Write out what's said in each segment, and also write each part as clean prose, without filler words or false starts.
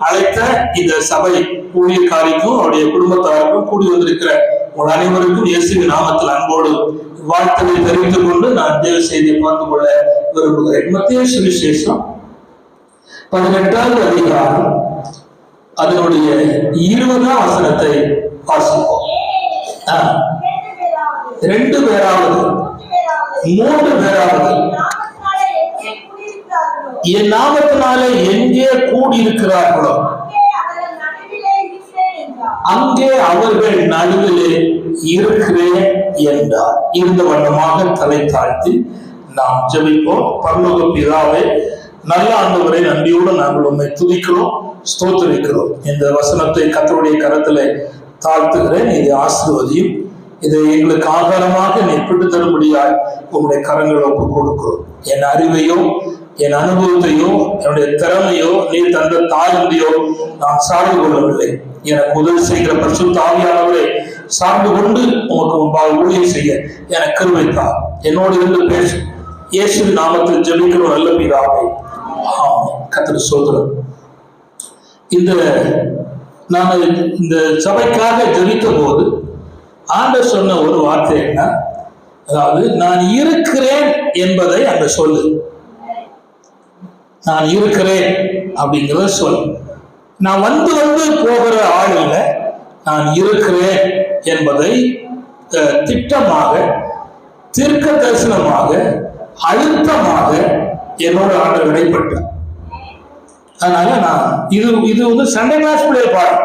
அழைத்த இந்த சபை ஊழியக்காரிக்கும் அவருடைய குடும்பத்தாருக்கும் கூடி வந்திருக்கிற உங்கள் அனைவருக்கும் இயேசுவின் நாமத்தில் அன்போடு வாழ்த்துக்களை தெரிவித்துக் கொண்டு நான் தேவ செய்தியை பார்த்து கொள்ள விரும்புகிறேன். மத்தேயு சுவிசேஷம் 18வது அதிகாரம் அதனுடைய 20ஆம் வசனத்தை வாசிப்போம். 2 பேராவது 3 பேராவது என் நாமத்தினாலே எங்கே கூடியிருக்கிறார்களோ அங்கே அவர்கள் நடுவிலே இருக்கிறேன் என்றார். இருந்த வண்ணமாக தலை தாழ்த்தி நாம் ஜெபிப்போம். பரலோக பிதாவே, நல்ல ஆண்டவரை, நன்றியோடு நாங்கள் உண்மை துதிக்கிறோம், ஸ்தோத்திரிக்கிறோம். இந்த வசனத்தை கர்த்தருடைய கரத்திலே தாழ்த்துகிறேன். இதை ஆசீர்வதியும். இதை எங்களுக்கு ஆதாரமாக நீ பெற்று தரும்படியாய் உங்களுடைய கரங்களை ஒப்புக் கொடுக்கிறோம். என் அறிவையோ என் அனுபவத்தையோ என்னுடைய திறமையோ நீ தந்த தாழ்ந்தையோ நான் சார்ந்து கொள்ளவில்லை. எனக்கு உதவி செய்கிற பரிசுத்த ஆவியானவரை சார்ந்து கொண்டு உமக்கு முன்பாக ஊழியம் செய்ய எனக்கு கிருபைத்தார். என்னோடு இருந்து பேசும் இயேசு நாமத்தில் ஜெபிக்கிறோம் நல்ல பிதாவே, ஆமென். கர்த்தர் ஸ்தோத்திரம். நான் இந்த சபைக்காக ஜெபித்த போது ஆண்டவர் சொன்ன ஒரு வார்த்தை என்ன, அதாவது நான் இருக்கிறேன் என்பதை அங்க சொல்லு. நான் இருக்கிறேன் அப்படிங்கிறத சொல். நான் வந்து போகிற ஆள் இல்லை, நான் இருக்கிறேன் என்பதை திட்டமாக, தீர்க்க தரிசனமாக, அழுத்தமாக என்னோட ஆண்டவர் இடைப்பட்டார். அதனால நான் இது சண்டே கிளாஸ் பிள்ளைய பாடம்,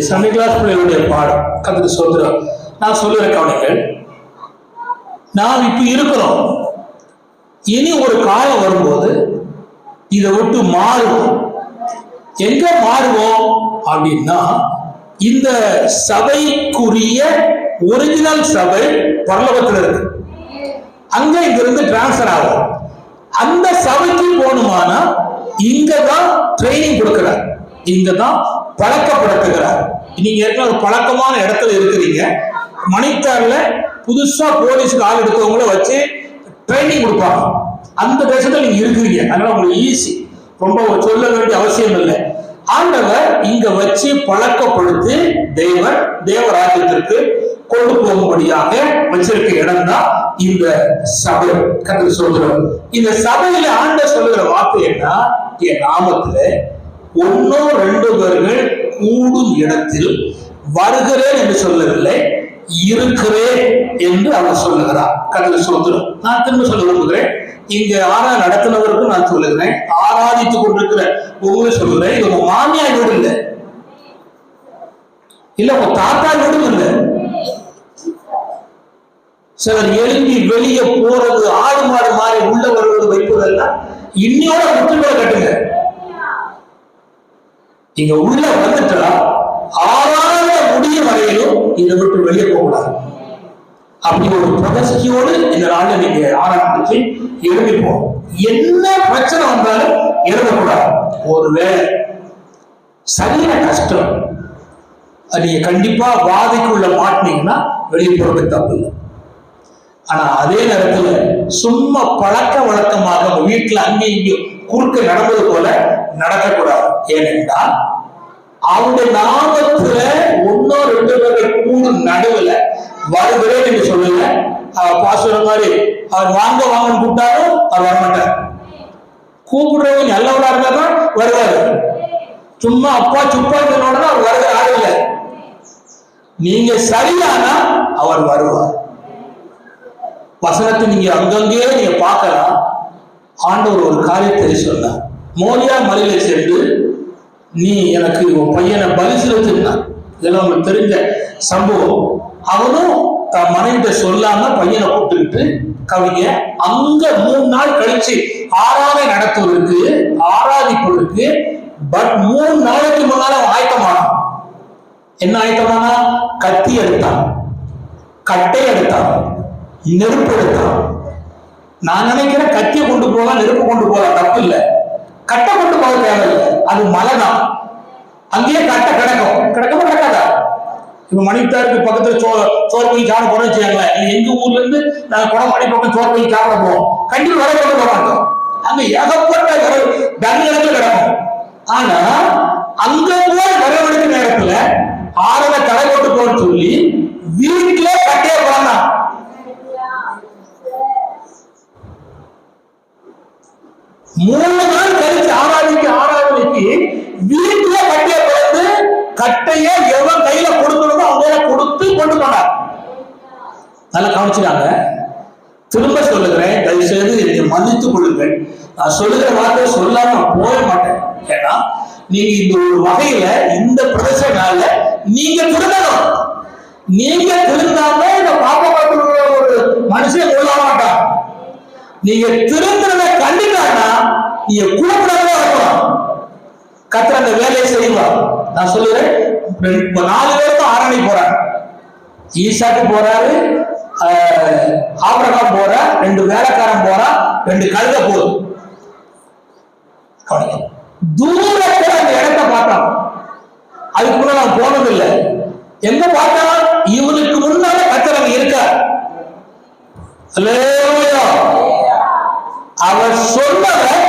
சண்டே கிளாஸ் பிள்ளைகளுடைய பாடம். கர்த்தருக்கு ஸ்தோத்திரம். நான் சொல்லுற கவனிங்கள், நாம் இப்ப இருக்கிறோம், இனி ஒரு காலம் வரும்போது இதை விட்டு மாறுவோம். எங்க மாறுவோம் அப்படின்னா, இந்த சபைக்குரிய ஒரிஜினல் சபை பரலோகத்தில் இருக்கு, அங்க இங்கிருந்து டிரான்ஸ்பர் ஆகும். அந்த சபைக்கு போகணுமானா இங்கதான் ட்ரைனிங் கொடுக்கிறார், இங்கதான் பழக்கப்படுத்துகிறார். நீங்க ஏற்கனவே ஒரு பழக்கமான இடத்துல இருக்கிறீங்க, மணித்தார்ல புதுசா போலீஸ்க்கு ஆள் எடுத்தவங்கள வச்சு ட்ரைனிங் கொடுப்பாங்க. அந்த தேசத்துல நீங்க இருக்கிறீங்க, அதனால உங்களுக்கு ஈஸி, ரொம்ப சொல்ல வேண்டிய அவசியம் இல்லை. ஆண்டவர் இங்க வச்சு பழக்கப்படுத்தி தேவராஜ்யத்திற்கு கொண்டு போகும்படியாக வச்சிருக்க இடம் தான் இந்த சபை. கர்த்தர் சொல்கிறார், இந்த சபையில ஆண்டவர் சொல்லுகிற வார்த்தை என்ன, என் நாமத்துல 1-2 பேர்கள் கூடும் இடத்தில் வருகிறேன் என்று சொல்லவில்லை, இருக்கிறேன் என்று அவர் சொல்லுகிறார். கர்த்தர் சொல்கிறார். நான் திரும்ப சொல்ல விரும்புகிறேன், இங்க ஆராதனை நடத்தினவருக்கும் நான் சொல்லுகிறேன், ஆராதித்துக் கொண்டிருக்கிற ஒவ்வொரு சொல்லுகிறேன், இது உங்க மாமியார் வீடு இல்லை, இல்ல உங்க தாத்தா வீடும் இல்லை. சிலர் எழுப்பி வெளியே போறது, ஆடு மாடு மாறி உள்ள வருவது, வைப்பதெல்லாம் இன்னையோட முற்றுகளை கட்டுங்க. இங்க உள்ள வந்துட்டா ஆறாத முடிய வரையிலும் இதை விட்டு வெளியே போகக்கூடாது. அப்படி ஒரு பிரதர்ஷியோடு இந்த நாள்ல நீங்க ஆரம்பிச்சு எழுதிப்போம். என்ன பிரச்சனை வந்தாலும் எழுதக்கூடாது. ஒரு வேலை சரியான கஷ்டம், நீங்க கண்டிப்பா வாதைக்குள்ள மாட்டினீங்கன்னா வெளியே போறது தப்பு இல்லை. ஆனா அதே நேரத்துல சும்மா பழக்க வழக்கமாக வீட்டுல அங்கேயும் இங்கேயும் குறுக்க நடந்தது போல நடக்கக்கூடாது. ஏனென்றால் அவருடைய நாமத்துல 1-2 பேர்கள் கூடும் நடுவுல வருகிறேன் என்று சொல்லுங்க. பாசுற மாதிரி அவர் வாங்க வாங்கன்னு கூப்பிட்டாலும் அவர் வரமாட்டார். கூப்பிடுறவங்க நல்லவரா இருந்தா தான் வருவாரு. சும்மா அப்பா சுப்பா சொன்னோடனே அவர் வருகிற ஆள் இல்லை. நீங்க சரியானா அவர் வருவார். வசனத்தை நீங்க அங்கங்கே நீங்க பார்க்கலாம். ஆண்டவர் ஒரு காரியத்தை சொன்னார். மோரியா மலையில சென்று நீ எனக்கு உன் பையனை பலி செலுத்தினார். இதெல்லாம் உங்களுக்கு தெரிஞ்ச சம்பவம். அவனும் மனைவிட்ட சொல்லாம பையனை கூப்பிட்டுக்கிட்டு கவிங்க அங்க 3 நாள் கழிச்சு ஆராதனை நடத்துவதற்கு, ஆராதிப்பதற்கு, பட் 3 நாளைக்கு முன்னால ஆயத்தமானான். என்ன ஆயத்தமானா? கத்தி எடுத்தான், கட்டை எடுத்தான், நெருப்பு எடுத்தான். நான் நினைக்கிறேன் கத்தியை கொண்டு போகலாம், நெருப்பு கொண்டு போகலாம், தப்பு இல்லை. கட்டை கொண்டு போக தேவையில்லை, அது மலைதான். அங்கேயே கட்டை கிடக்கமா கிடக்காதா? இப்ப மணித்தாருக்கு பக்கத்துல சோறு போய் சாப்பிட போறோம்னு வச்சுக்கோங்களேன். எங்க ஊர்ல இருந்து நாங்க குடம் மணி பக்கம் சோறு போய் சாப்பிட போவோம், கண்டிப்பா வர கொண்டு போக மாட்டோம். அங்க ஏகப்பட்ட கண்ணு கிடக்கும். ஆனா அங்க போய் வரவழைக்க நேரத்துல ஆறனை தடை போட்டு போன்னு சொல்லி வீட்டுல கட்டைய போறான். 3 நாள் கழிச்சு ஆராதனைக்கு வீட்டுல கட்டைய பிறந்து கட்டைய எவன் கையில கொடுக்கணுமோ அவங்க கொடுத்து கொண்டு போனார். நல்லா கவனிச்சுட்டாங்க. திரும்ப சொல்லுகிறேன், தயவு செய்து என்னை மன்னித்துக் கொள்ளுங்கள். நான் சொல்லுகிற வார்த்தை சொல்லாம போக மாட்டேன். ஏன்னா நீங்க இந்த ஒரு வகையில இந்த பிரதேச நாள்ல நீங்க திருந்தணும். நீங்க திருந்தாம இந்த பாப்பா பார்த்து ஒரு மனுஷன் கொள்ள மாட்டான். நீங்க திருந்தத கண்டிப்பானா நீங்க கூப்பிடாம இருக்கணும். கர்த்தர் அந்த வேலையை செய்வார். நான் சொல்லுறேன், 4 பேருக்கும் ஆரணி போறாங்க. ஈசாக்கு போறாரு, ஆபிரகாம் போறா, 2 வேலைக்காரன் போறா, 2 கழுதை போகுது. தூரத்துல அந்த இடத்தை பார்த்தான். அதுக்கு முன்னாடி நான் போனதில்லை. எங்க பார்த்தான்? இவனுக்கு முன்னால கர்த்தர் அங்க இருக்கார். அல்லேலூயா. அவர் சொன்னவர்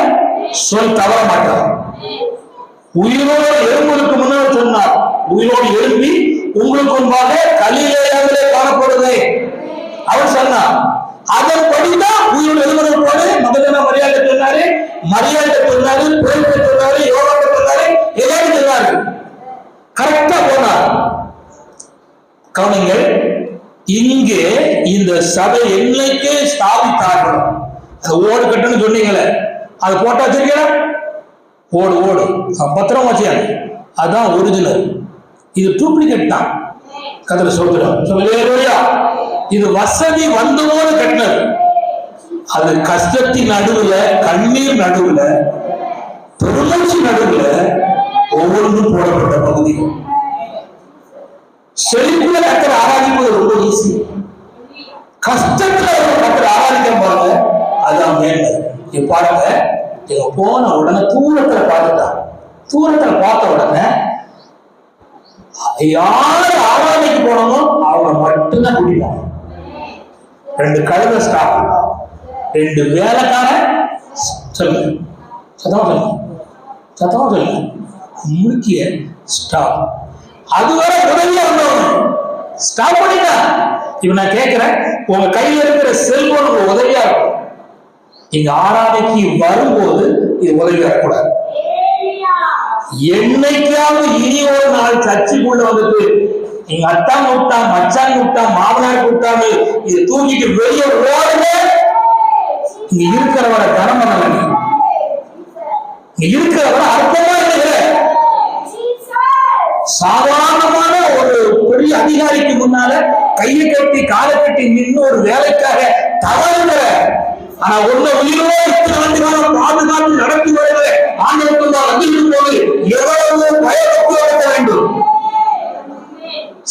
சொல் தவற மாட்டார். உயிரோடு எழும்புவதற்கு முன்னால் சொன்னார், உயிரோடு எழும்பி உங்களுக்கு முன்பாக கலிலேயாவிலே காணப்படுது அவர் சொன்னார். அதன்படிதான் உயிரோடு எழும்புவது போல மகதேனா மரியாதை சொன்னாரு, மரியாதை சொன்னாரு, பேருக்கு சொன்னாரு, யோகாவுக்கு சொன்னாரு, எல்லாரும் சொன்னாரு. கரெக்டா போனார். கவனிங்கள், இங்கே இந்த சபை என்னைக்கே ஸ்தாபித்தார்கள். அது ஓடு கட்டுன்னு சொன்னீங்களே, அது போட்டா வச்சிருக்கீங்களா? ஓடு பத்திரம் வச்சியாங்க. அதுதான் ஒரிஜினல். இது டூப்ளிகேட் தான். கர்த்தர் சொல்லுகிறார். இது வசதி வந்தவோடு கட்டினது. அது கஷ்டத்தின் நடுவுல, கண்ணீர் நடுவுல, பெருமூச்சு நடுவுல ஒவ்வொன்றும் போடப்பட்ட பகுதி. செழிப்புல கர்த்தர் ஆராதிப்பது ரொம்ப ஈஸி. கஷ்டத்துல கர்த்தர் ஆராதிக்க பாருங்க, அதுதான் மேன்மை. பாருங்க, இவங்க போன உடனே தூரத்துல பார்த்துட்டான். தூரத்துல பார்த்த உடனே யாரு ஆராதனைக்கு போனோமோ அவங்க மட்டும்தான் கூட்டிட்டாங்க. 2 கழுதை ஸ்டாப், 2 வேலைக்காரன் சொல்லுங்க, சத்தமா சொல்லுங்க, முக்கிய ஸ்டாப். அதுவரை உதவியா வந்தவங்க ஸ்டாப் பண்ணிட்டான். இப்ப நான் கேட்கிறேன், உங்க கையில இருக்கிற செல்போன் உதவியா இருக்கும். இங்க ஆராதனைக்கு வரும்போது இது உதவியா இருக்கக்கூடாது. என்னைக்காவது இனி ஒரு நாள் சர்ச்சுக்குள்ள வந்துட்டு எங்க அத்தா கூட்டா, மச்சான் கூட்டா, மாமனார் கூட்டாம இது தூக்கிட்டு வெளியே ஓடுங்க. இங்க இருக்கிறவரை கனம் பண்ணல, இங்க இருக்கிறவரை அர்த்தமா இருக்கிற சாதாரணமான ஒரு பெரிய அதிகாரிக்கு முன்னால கையை கட்டி காலை கட்டி நின்று ஒரு வேலைக்காக தவறுகிற, ஆனா ஒண்ணு உயிரோடு இத்தனை ஆண்டு காலம் பாதுகாப்பு நடத்தி வருகிற ஆண்டவருக்கு தான் அதிகம் போது எவ்வளவு பயப்பட வேண்டும்.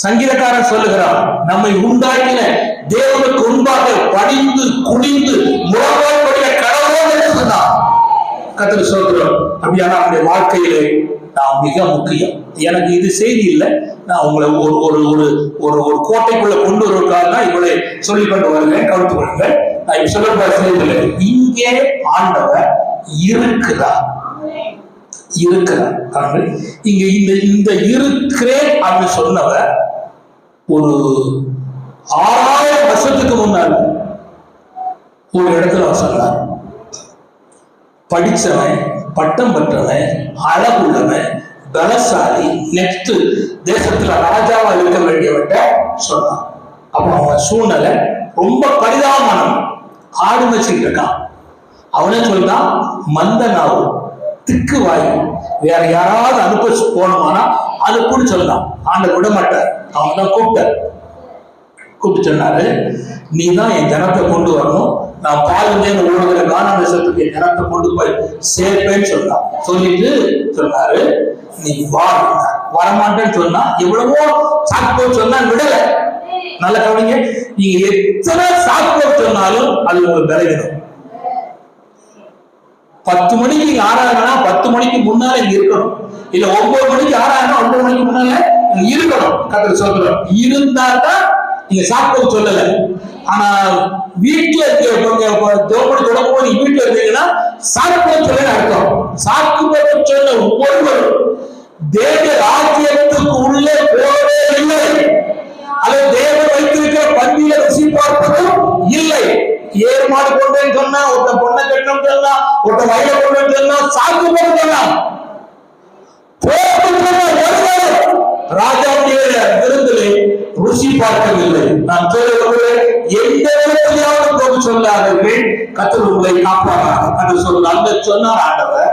சங்கீதக்காரன் சொல்லுகிறான், நம்மை உண்டாக்கின தேவனுக்கு முன்பாக பணிந்து குனிந்து முழங்கால் கடவுள் என்று சொன்னான். கர்த்தர் சொல்கிறோம். அப்படியான நம்முடைய வாழ்க்கையிலே நான் மிக முக்கியம். எனக்கு இது செய்தி இல்லை, நான் உங்களை ஒரு ஒரு ஒரு ஒரு கோட்டைக்குள்ள கொண்டு வருவதற்காக தான் இவளை சொல்லிக் கொண்டு வருகிறேன். கவனித்து கொள்ளுங்கள். நான் சொல்ல செய்தில்லை, இங்கே ஆண்டவர் இருக்கிறார். இங்க இந்த இருக்கிறேன் அப்படின்னு சொன்னவர் ஒரு 6000 வருஷத்துக்கு முன்னாடி ஒரு இடத்துல சொன்னார். படிச்சவன், பட்டம் பெற்றவன், அழகுள்ளவன், பலசாலி, நெக்ஸ்ட் தேசத்துல ராஜாவா இருக்க வேண்டியவட்ட சொன்னான். அப்ப அவன் சூழ்நிலை ரொம்ப பரிதாபமானவன். ஆடு வச்சுக்கிட்டு இருக்கான். அவனே சொல்றான், மந்த நாவு, திக்கு வாயு, வேற யாராவது அனுப்ப போனோமானா அனுப்புன்னு சொல்லலாம். ஆண்டவர் விட மாட்டார். அவன் தான் கூப்பிட்டு சொன்னாரு, நீ தான் என் ஜனத்தை கொண்டு வரணும், நான் பாலுந்தேன் ஓடுகிற கானா தேசத்துக்கு என் ஜனத்தை கொண்டு போய் சேர்ப்பேன்னு சொன்னான். சொல்லிட்டு சொன்னாரு, நீ வரமாட்டேன்னு சொன்னா எவ்வளவோ சாக்கு சொன்னா விடல. நல்ல கவனிங்க, நீங்க எத்தனை சாக்கு சொன்னாலும் அது உங்களுக்கு விளைவிடும். 10 மணிக்கு நீங்க ஆராதனா 10 மணிக்கு முன்னால இங்க இருக்கணும். இல்ல 9 மணிக்கு ஆராதனா 9 மணிக்கு முன்னால இருக்கணும். கர்த்தர் சொல்றார், இருந்தாதான் நீங்க சாப்பிட்டு சொல்லல. ஆனா வீட்டுல இருக்க ஜோபடி தொடங்கும் போது வீட்டுல இருந்தீங்கன்னா சாப்பிட்டு சொல்ல அர்த்தம். சாப்பிட்டு சொன்ன ஒவ்வொருவரும் தேவ ராஜ்யத்துக்கு உள்ளே போகவே இல்லை. அது தேவன் வைத்திருக்கிற பந்தியில ருசி பார்ப்பதும் இல்லை. ஏறு மாடு கொண்டேன்னு சொன்னா, ஒருத்த பொண்ணை கட்டணும் சொன்னா, ஒருத்த வயல கொண்டு சொன்னா, சாக்கு போட்டு சொன்னான். ராஜாவுடைய விருந்திலே ருசி பார்க்கவில்லை. நான் சொல்லுவது எந்த விதத்திலாவது போக சொல்லாதீர்கள், கர்த்தர் உங்களை காப்பாற்றார் என்று சொல்ல அந்த சொன்னார் ஆண்டவர்.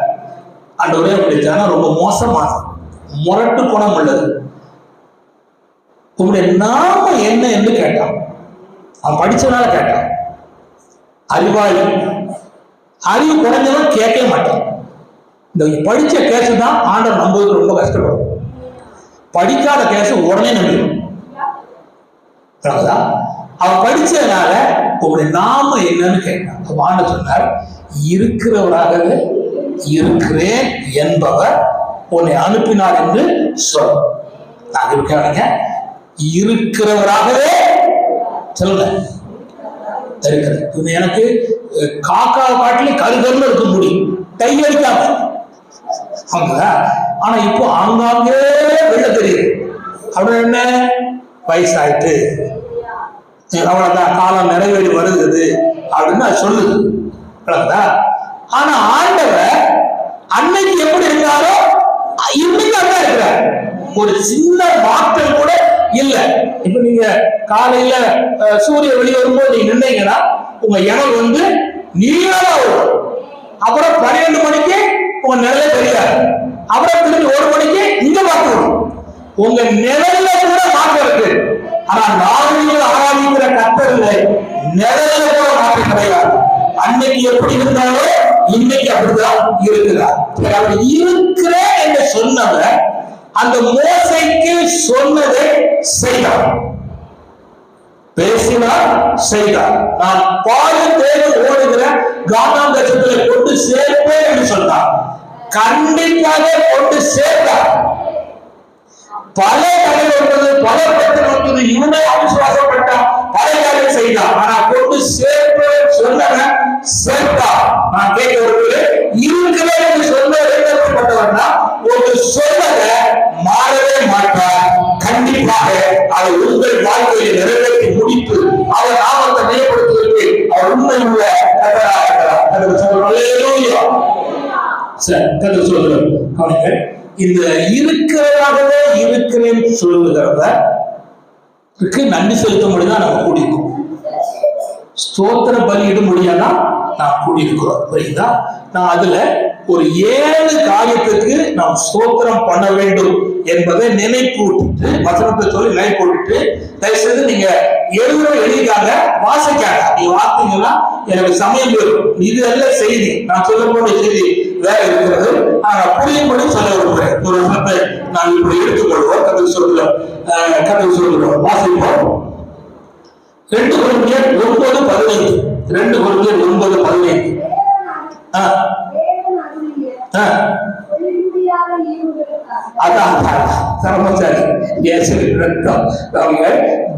ஆண்டவரே அப்படி ஜனம் ரொம்ப மோசமானது, முரட்டு குணம் உள்ளது. உங்களுடைய நாம என்ன என்று கேட்டான். அவன் படிச்சனால கேட்டான். அறிவாளி, அறிவு குறைஞ்சவன் கேட்க மாட்டான். இந்த படிச்ச கேஸ் தான் ஆண்டவர் நம்புவதற்கு ரொம்ப கஷ்டப்படும். படிக்காத கேஸ் உடனே நம்பிடும். அவன் படிச்சதுனால உங்களுடைய நாம என்னன்னு கேட்டான். ஆண்டவர் சொன்னார், இருக்கிறவராகவே இருக்கிறேன் என்பவர் உன்னை அனுப்பினார் என்று சொல். நான் இருக்காங்க, இருக்கிறவராகவே சொல்லுங்க. எனக்கு காக்கா காட்டிலே கருகருன்னு இருக்க முடியும், டை அடிக்காம. ஆனா இப்போ ஆங்காங்கே வெள்ள தெரியுது. அப்படின்னு என்ன, வயசாயிட்டு அவ்வளவுதான், காலம் நிறைவேறி வருகிறது அப்படின்னு அது சொல்லுது. ஆனா ஆண்டவர் அன்னைக்கு எப்படி இருந்தாரோ இன்னைக்கு அதான் இருக்கிறார். ஒரு சின்ன மாற்றம் கூட இல்ல. இப்ப நீங்க காலையில சூரிய வெளியே வரும்போது நீங்க நின்னீங்கன்னா உங்க இடம் வந்து நீளமா வரும். அப்புறம் 12 மணிக்கு உங்க நிழலே தெரியாது. அப்புறம் திரும்பி 1 மணிக்கு இங்க பார்க்கணும். உங்க நிழல்ல கூட மாற்றம் இருக்கு. ஆனா நாங்கள் ஆராதிக்கிற கர்த்தர்ல நிழல்ல கூட மாற்றம் கிடையாது. அன்னைக்கு எப்படி இருந்தாலும் இன்னைக்கு அப்படிதான் இருக்கிறார். அவர் இருக்கிறேன் என்று சொன்னவர் அந்த மோசைக்கு சொன்னதை செய்தார், பேசினார், செய்தார். நான் பாலும் தேடும் ஓடுகிற கானான் தேசத்தில் கொண்டு சேர்ப்பேன் என்று சொன்னார். கண்டிப்பாக கொண்டு சேர்த்தார். பல தலைவர்கள், பல பெற்றோர்கள் இவனே அவிசுவாசப்பட்டார், பல காரியம் செய்தார். ஆனா கொண்டு சேர்ப்பேன் சொன்னவன் சேர்த்தார். நான் கேட்க வருகிறேன், இருக்கிறேன் என்று சொல்ல எழுதப்பட்டவன்னா ஒரு சொல்லத மாறவே மாட்டார். கண்டிப்பாக அதை உங்கள் வாழ்க்கையை நிறைவேற்றி முடித்து அவர் நாமத்தை மேம்படுத்துவதற்கு அவர் உண்மை உள்ள கர்த்தராக இருக்கிறார். இந்த இருக்கிறதாகவே இருக்கிறேன் சொல்லுகிறவருக்கு நன்றி செலுத்த முடியுதான் நம்ம கூடியிருக்கோம். ஸ்தோத்திர பலியிட முடியாதா நாம் கூடியிருக்கிறோம். புரியுதா? நான் அதுல ஒரு 7 காரியத்துக்கு நாம் ஸ்தோத்திரம் பண்ண வேண்டும் என்பதை நினைப்பூட்டு வசனத்தை சொல்லி நினைப்பூட்டு தயவுசெய்து நீங்க எழுதிக்காக வாசிக்காங்க. நீங்க வாசித்தீங்கன்னா எனக்கு சமயம் வரும். இது அல்ல செய்தி, நான் சொல்ல போன செய்தி வேற இருக்கிறது. நான் புரியும்படி சொல்ல விரும்புகிறேன். ஒரு வசனத்தை நான் இப்படி எடுத்துக்கொள்வோம். கதை சொல்லுவோம், வாசிப்போம். 2 கொரிந்தியர் 9:15. 2 கொரிந்தியர் 9:15.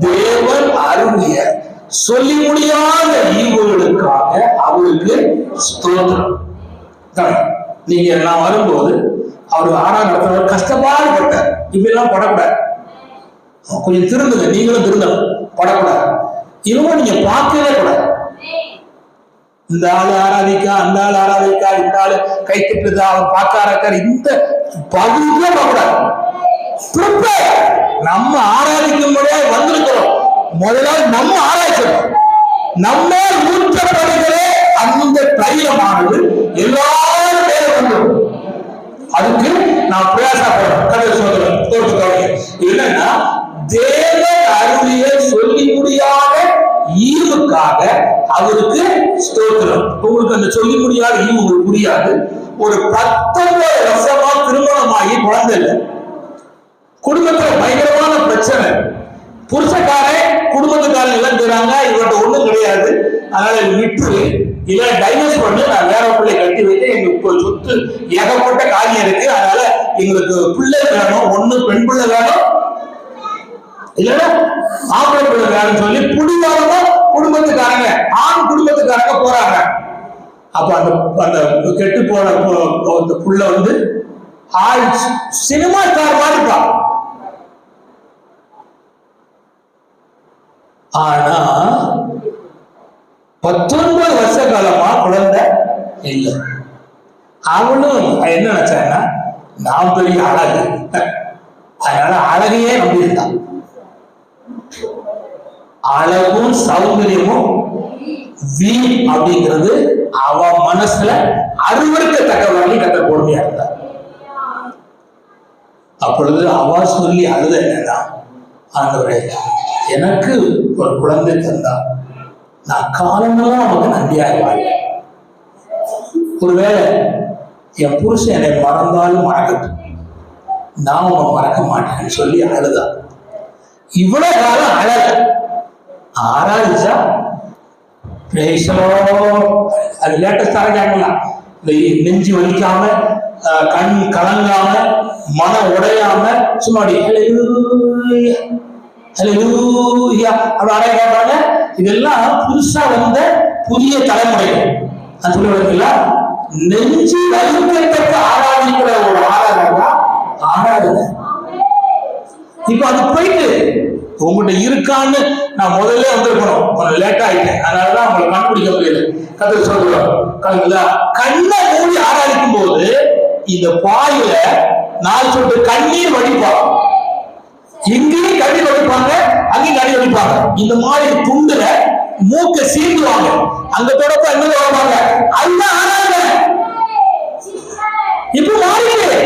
தேவன் அருளிய சொல்லி முடியாத ஈவுகளுக்காக அவருக்கு ஸ்தோத்திரம். நீங்க நான் வரும்போது அவரு ஆறாம் கஷ்டப்பாடுபட்டார். இப்பெல்லாம் படக்கூடாது, கொஞ்சம் திருந்துங்க, நீங்களும் திருந்தணும், படக்கூடாது. இவங்க நீங்க பார்க்கவே கூடாது. இந்த ஆளு ஆராதிக்கா, அந்த ஆள் ஆராதிக்கா, இந்த ஆளு கை திட்டுதா, அவர் பார்க்க இந்த பகுதியே பார்க்கக்கூடாது. நம்ம ஆராதிக்கும் முறையா வந்திருக்கிறோம். முதலாவது நம்ம ஆராய்ச்சோம். நம்ம ஊற்றப்படுகிற அந்த தைலமானது எல்லாரும் மேல வந்துடும். அதுக்கு நான் பிரயாசப்படுறேன். கதை சொல்றேன் என்னன்னா, தேவ அருளிய சொல்லி முடியாத ஈவுக்காக அவருக்கு ஸ்தோத்திரம். உங்களுக்கு அந்த சொல்லி முடியாத ஈவு உங்களுக்கு புரியாது. ஒரு 19 வருஷமா திருமணமாகி குழந்தை இல்லை, குடும்பத்துல பயங்கரமான பிரச்சனை, புருஷக்காரன் குடும்பத்துக்காரன் இழந்துறாங்க, இவர்கிட்ட ஒண்ணும் கிடையாது, அதனால விட்டு இல்ல டைவர்ஸ் பண்ணி நான் வேற பிள்ளை கட்டி வைத்து எங்களுக்கு சொத்து ஏகப்பட்ட காரியம் இருக்கு, அதனால எங்களுக்கு பிள்ளை வேணும், ஒண்ணு பெண் பிள்ளை வேணும் இல்லைன்னா ஆம்பளை பிள்ளை வேணும்னு சொல்லி புடிவாதமா குடும்பத்துக்காரங்க ஆண் குடும்பத்துக்காரங்க போறாங்க. அப்ப அந்த அந்த கெட்டு போன புள்ள வந்து சினிமா ஸ்டார் மாதிரிப்பா. ஆனா 19 வருஷ காலமா குழந்தை இல்லை. அவனும் என்ன நினைச்சான்னா நான் பெரிய அழகு, அதனால அழகையே நம்பி இருந்தான். அழகும் சௌந்தரியமும் வீண் அப்படிங்கிறது அவ மனசுல அருவருக்கத்தக்க வகையில் கத்த பொறுமையா இருந்தா. அப்பொழுது அவ சொல்லி அழுத என்னன்னா, ஆண்டவரே எனக்கு ஒரு குழந்தை தந்தா நான் காலமெல்லாம் அவனுக்கு நன்றியாக வாழ்வேன். ஒருவேளை என் புருஷன் என்னை மறந்தாலும் மறக்கட்டும், நான் உன்னை மறக்க மாட்டேன்னு சொல்லி அழுதா. இவ்வளவு காலம் அழக ஆராதிச்சா அது லேட்டஸ்ட் ஆரம்பிக்கலாம். நெஞ்சு வலிக்காம, கண் கலங்காம, மனம் உடையாம சும்மாடி கேட்பாங்க. இதெல்லாம் புதுசா வந்த புதிய தலைமுறைகள். நான் சொல்லுவீங்களா, நெஞ்சு வலிக்கத்தக்க ஆராதிக்கிற ஒரு ஆராதனை. இப்ப அது போயிட்டு உங்கள்கிட்ட இருக்கான்னு நான் முதல்ல வந்திருக்கணும், கொஞ்சம் லேட் ஆயிட்டேன், அதனாலதான் உங்களை கண்டுபிடிக்க முடியல. கதை சொல்லுவோம், கண்ணை மூடி ஆராதிக்கும் போது இந்த பாயில 4 சொட்டு கண்ணீர் வடிப்பாங்க. எங்கேயும் கண்ணீர் வடிப்பாங்க, அங்கேயும் கண்ணீர் வடிப்பாங்க. இந்த மாதிரி துண்டுல மூக்க சீண்டுவாங்க, அங்க தொடப்ப என்ன வருவாங்க. அதுதான் ஆராதனை. இப்ப மாறிடு.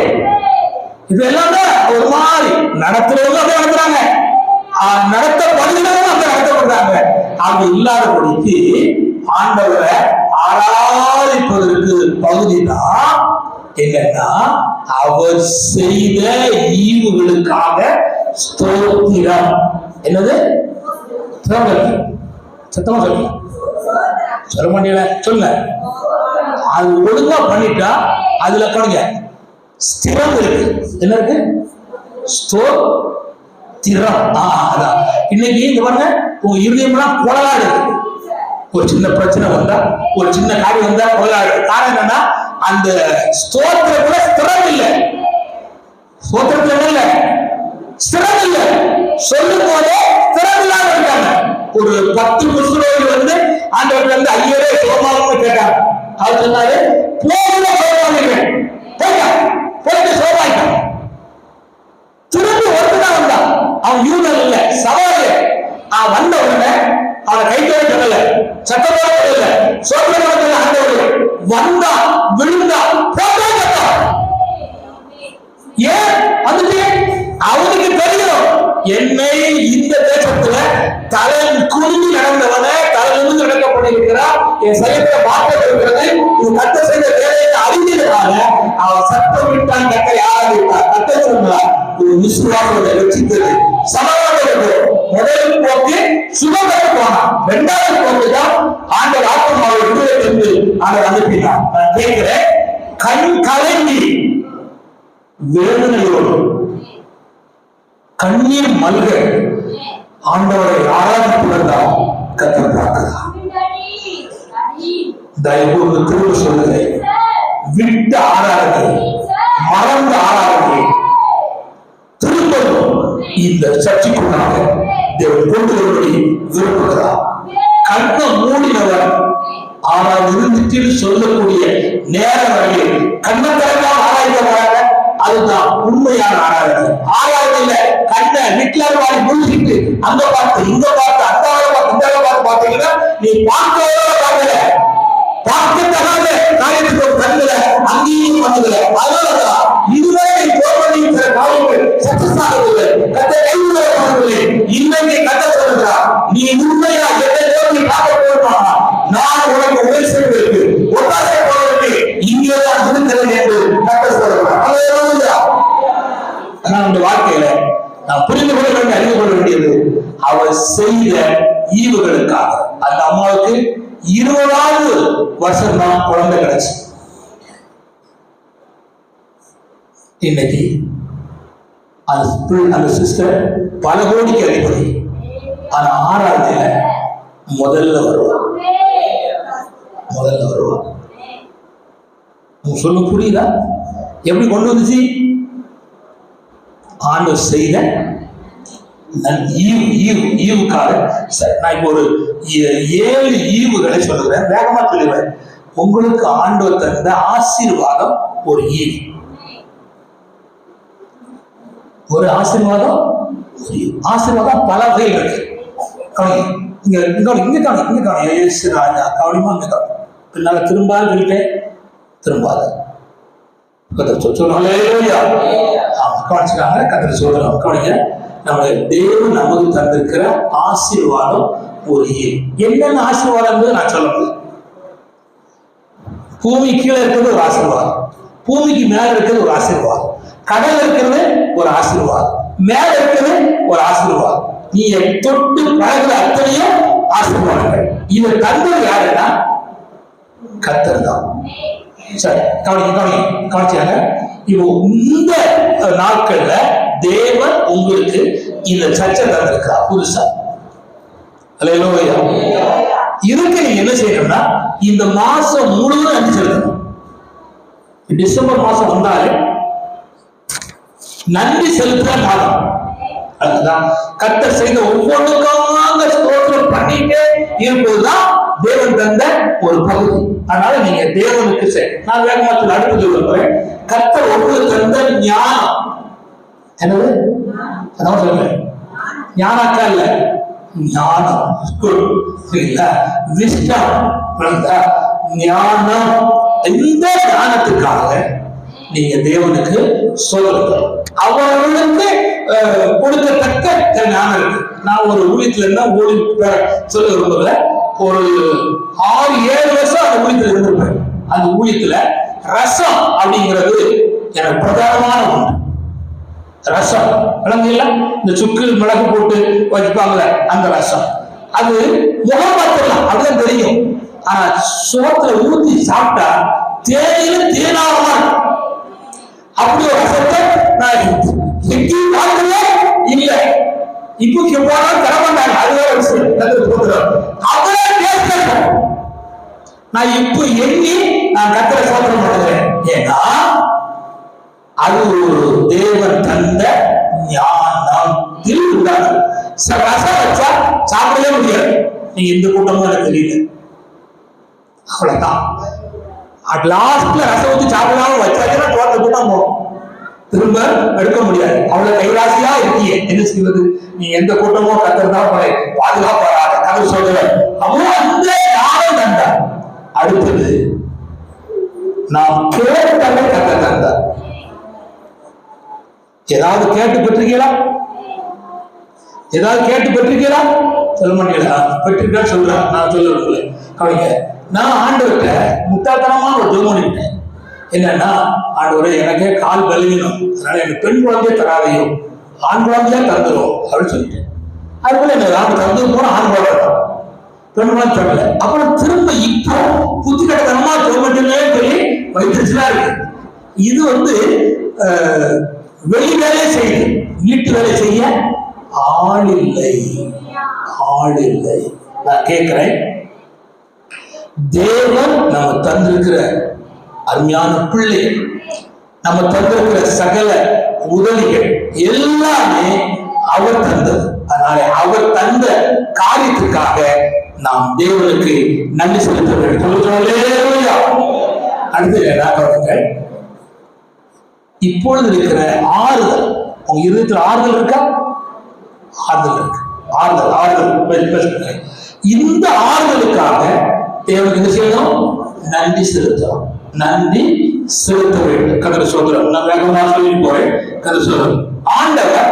இது எல்லாமே ஒரு மாதிரி நடத்துறவங்க அப்படியே நடத்துறாங்க, நடத்தப்படுகிறவங்க அப்படியே நடத்தப்படுறாங்க. அது இல்லாதபடிக்கு ஆண்டவரை ஆராதிப்பதற்கு பகுதி தான் என்னன்னா, அவர் செய்த ஈவுகளுக்காக ஸ்தோத்திரம். என்னது? சத்தமா சொல்லுங்க, சொல்ல மாட்டீங்களா? சொல்லுங்க. அது ஒழுங்கா பண்ணிட்டா அதுல கடுங்க ஸ்திரம் இருக்கு. என்ன இருக்கு? ஸ்தோத்திரம். அதான் இன்னைக்கு இங்க பாருங்க, உங்க இருதயம்லாம் கொலகாடு. ஒரு சின்ன பிரச்சனை வந்தா, ஒரு சின்ன காரியம் வந்தா கொலகாடு. காரணம் என்னன்னா, அந்த ஸ்தோத்திரத்துல ஸ்திரம் இல்லை. ஸ்தோத்திரத்துல இல்ல, ஸ்திரம் இல்லை. சொல்லும் போதே ஸ்திரம் இல்லாம இருக்காங்க. ஒரு 10 குஷ்டரோகிகள் வந்து ஆண்டவர்கள் வந்து ஐயரே சோமாவுன்னு கேட்டாங்க. அவர் சொன்னாரு, போயிட்டு சோமாயிட்டான். திரும்பி ஒருத்ததான் வந்தான். அவன் யூதன் இல்ல, சவாரி. அவன் வந்த உடனே அவனை கைத்தோட சொல்லல, சட்டப்போட சொல்லல, சோதனை ஆண்டவர்கள் வந்தா விழுந்தா போட்டான். ஏன் வந்துட்டு அவனுக்கு தெரியும், என்னை இந்த தேசத்துல தலை குனிந்து நடந்தவன தலையிலிருந்து நடக்கப்பட்டிருக்கிறார், என் சையத்தை பார்க்க இருக்கிறது, இது கத்த செய்த வேலையை அறிந்ததுனால அவன் சத்தம் விட்டான். கட்டை ஆரம்பித்தார். கட்ட சொன்னார், ஒரு விசுவாசத்தை வச்சித்தது சமாதானம். முதல் போக்கு சுகமாக போனான். 2வது போக்கு தான் ஆண்டவர் ஆத்மாவை விடுதலை ஆண்டவர் அனுப்பினார். நான் கேட்கிறேன், கண் கலங்கி வேதனையோடு கண்ணீர் மல்க ஆண்டவரை ஆராதிப்பதுதான் கத்தர் பார்க்கிறார். தயவு திரும்ப சொல்லுங்க, விட்ட ஆராதனை, மறந்த ஆராதனை திரும்பவும் இந்த சர்ச்சைக்குள்ளாக தேவன் கொண்டு வரும்படி விரும்புகிறார். கண்ணை மூடினவர் ஆனால் இருந்துட்டு சொல்லக்கூடிய நேரம் வரையில் கண்ணை திறந்தால் ஆராய்ச்சாங்க. அதுதான் உண்மையான ஆராதனை. ஆராதனையில கண்ணை ஹிட்லர் வாரி முடிச்சுட்டு அங்க பார்த்து இங்க பார்த்து அந்த பார்த்து இந்த பார்த்து பார்த்தீங்கன்னா நீ பார்க்கவே பார்க்கல, பார்க்கத்தகாத காரியத்துக்கு ஒரு கண்ணுல அங்கேயும் பண்ணுதல. அதனாலதான் இதுவரை நீ போர்வதிக்கிற காரியங்கள் சக்சஸ் ஆகவில்லை, கத்த கைவிட பண்ணவில்லை. இன்னைக்கு கத்த சொல்லுறா, நீ உண்மையா எதை நோக்கி பார்க்க போயிருப்பாங்க, நான் உனக்கு உதவி செய்வதற்கு ஒத்தாசை போவதற்கு இங்கேதான் இருக்கிறேன் என்று கத்த சொல்லுறான். நம்முடைய வாழ்க்கையில நாம் புரிந்து கொள்ள வேண்டிய, அறிந்து கொள்ள வேண்டியது, அவர் செய்த ஈவுகளுக்காக. அந்த அம்மாவுக்கு 20வது வருஷம் தான் குழந்தை கிடைச்சு. இன்னைக்கு அந்த சிஸ்டர் பல கோடிக்கு அதிபதி. ஆனா ஆராதனையில முதல்ல வருவா. சொல்ல புரியுதா? எப்படி கொண்டு வந்துச்சு? ஆண்டவர் செய்த ஈவுக்காக. நான் இப்போ ஒரு 7 ஈவுகளை சொல்லுகிறேன், வேகமா சொல்லுவேன். உங்களுக்கு ஆண்டவர் தந்த ஆசீர்வாதம் ஒரு ஈவு. ஒரு ஆசீர்வாதம் பல வகையில் இருக்கு. பின்னால திரும்பாத கவனிச்சுக்காங்க. கத்திர சொல்றோம், கவனிங்க. நம்முடைய தேவன் நமக்கு தந்திருக்கிற ஆசீர்வாதம் ஒரு ஈவு. என்னென்ன ஆசீர்வாதம் நான் சொல்ல முடியும். பூமி கீழே இருக்கிறது ஒரு ஆசீர்வாதம், பூமிக்கு மேல இருக்கிறது ஒரு ஆசீர்வாதம், கடல் இருக்கிறது ஒரு ஆசீர்வாதம், மேல இருக்கிறது ஒரு ஆசீர்வாதம். நீ தொட்டு பழகிற அத்தனையும் ஆசீர்வாதங்கள். இதை தந்தது யாருன்னா கர்த்தர் தான். சரி, கவனிச்சாங்க. இப்போ இந்த நாட்கள்ல தேவன் உங்களுக்கு இந்த சர்ச்சை தந்திருக்கிறார் புதுசா. அல்லேலூயா. இதுக்கு நீங்க என்ன செய்யணும்னா இந்த மாசம் முழுவதும் நன்றி செலுத்தணும். டிசம்பர் மாசம் வந்தாலே நன்றி செலுத்துற மாதம். அதுதான் கர்த்தர் செய்த ஒவ்வொன்றுக்காக ஸ்தோத்திரம் பண்ணிட்டே இருப்பதுதான் தேவன் தந்த ஒரு பகுதி. அதனால நீங்க தேவனுக்கு நான் வேகமாத்தில் அடுத்து சொல்றேன். கர்த்தர் உங்களுக்கு தந்த ஞானம். என்னது? அதான் சொல்றேன், ஞானக்கா இல்ல, ஞானம், விஸ்டம், ஞானம். இந்த ஞானத்துக்காக நீங்க தேவனுக்கு சொல்லுங்க. அவர்களுக்கு கொடுக்கத்தக்க ஞானம் இருக்கு. நான் ஒரு ஊழியத்துல இருந்தா சொல்ல விரும்பல. ஒரு 6-7 வருஷம் அந்த ஊழியத்துல இருந்திருப்பேன். அந்த ஊழியத்துல ரசம் அப்படிங்கிறது எனக்கு பிரதானமான ஒன்று. ரசம் விளங்குல, இந்த சுக்கு மிளகு போட்டு வச்சுப்பாங்களே அந்த ரசம், அது முகம் பார்த்துடலாம், அதுதான் தெரியும். ஆனா சோத்துல ஊத்தி சாப்பிட்டா தேயில தேனாவமா. அப்படி ஒரு ரசத்தை நான் எங்கேயும் பார்த்ததே இல்லை. இப்போ போனாலும் தரமாட்டாங்க, அதுவே விஷயம். அவரே பேசணும். நான் இப்போ எண்ணி நான் கர்த்தரை சோதனை பண்ணுறேன். ஏன்னா அது ஒரு தேவன் தந்த ஞானத்தில் உண்டானது. ரசம் வச்சா சாப்பிடவே முடியாது. நீங்க எந்த கூட்டமும் எனக்கு தெரியல, அவ்வளவுதான். லாஸ்ட்ல ரசம் வச்சு சாப்பிடாம வச்சாச்சுன்னா தோட்ட கூட்டம் போகும், திரும்ப எடுக்க முடியாது. அவ்வளவு கைராசியா இருக்கியே, என்ன செய்வது? நீ எந்த கூட்டமோ கர்த்தர் தான் பாதுகாப்பாக கதை சொல்ற. அவன் அந்த ஞானம் தந்தார். அடுத்தது நாம் கேட்டதை கர்த்தர் தந்தார். ஏதாவது கேட்டு பெற்றிருக்கீங்களா? ஏதாவது கேட்டு பெற்றிருக்கீங்களா? சொல்ல மாட்டீங்களா? பெற்றிருக்கா சொல்றேன், நான் சொல்ல கவனிங்க. நான் ஆண்டவர்கிட்ட முட்டாள்தனமான ஒரு ஜெபம் பண்ணிட்டேன். என்னன்னா, ஆண்டவரே எனக்கே கால் பலவீனம், அதனால எனக்கு பெண் குழந்தையே தராதையோ, ஆண் குழந்தையா தந்துடும் அப்படின்னு சொல்லிட்டேன். அதுபோல என்ன தந்து போன ஆண் குழந்தை பெண் குழந்தை தரல. அப்புறம் திரும்ப இப்போ புத்தி கட்டத்தனமா ஜெபம் சொல்லி வைத்திருச்சுதான் இருக்கு. இது வெளி வேலை செய்யுது, வீட்டு வேலை செய்ய ஆள் இல்லை. நான் கேட்கிறேன், தேவன் நம்ம தந்திருக்கிற அருமையான பிள்ளை, நம்ம தந்திருக்கிற சகல உதவிகள் எல்லாமே அவர் தந்தது. அதனால அவர் தந்த காரியத்துக்காக நாம் தேவனுக்கு நன்றி செலுத்த வேண்டும். அடுத்து இப்பொழுது இருக்கிற ஆறுதல், உங்க இருதயத்தில் ஆறுதல் இருக்கா? ஆறுதல் இருக்கு. ஆறுதல். இந்த ஆறுதலுக்காக தேவனுக்கு என்ன செய்யணும்? நன்றி செலுத்தணும். நன்றி செலுத்த வேண்டும். கர்த்தரை சொல்றேன், நான் வேகமாக சொல்லி போறேன். கர்த்தரை சொல்றேன், ஆண்டவர்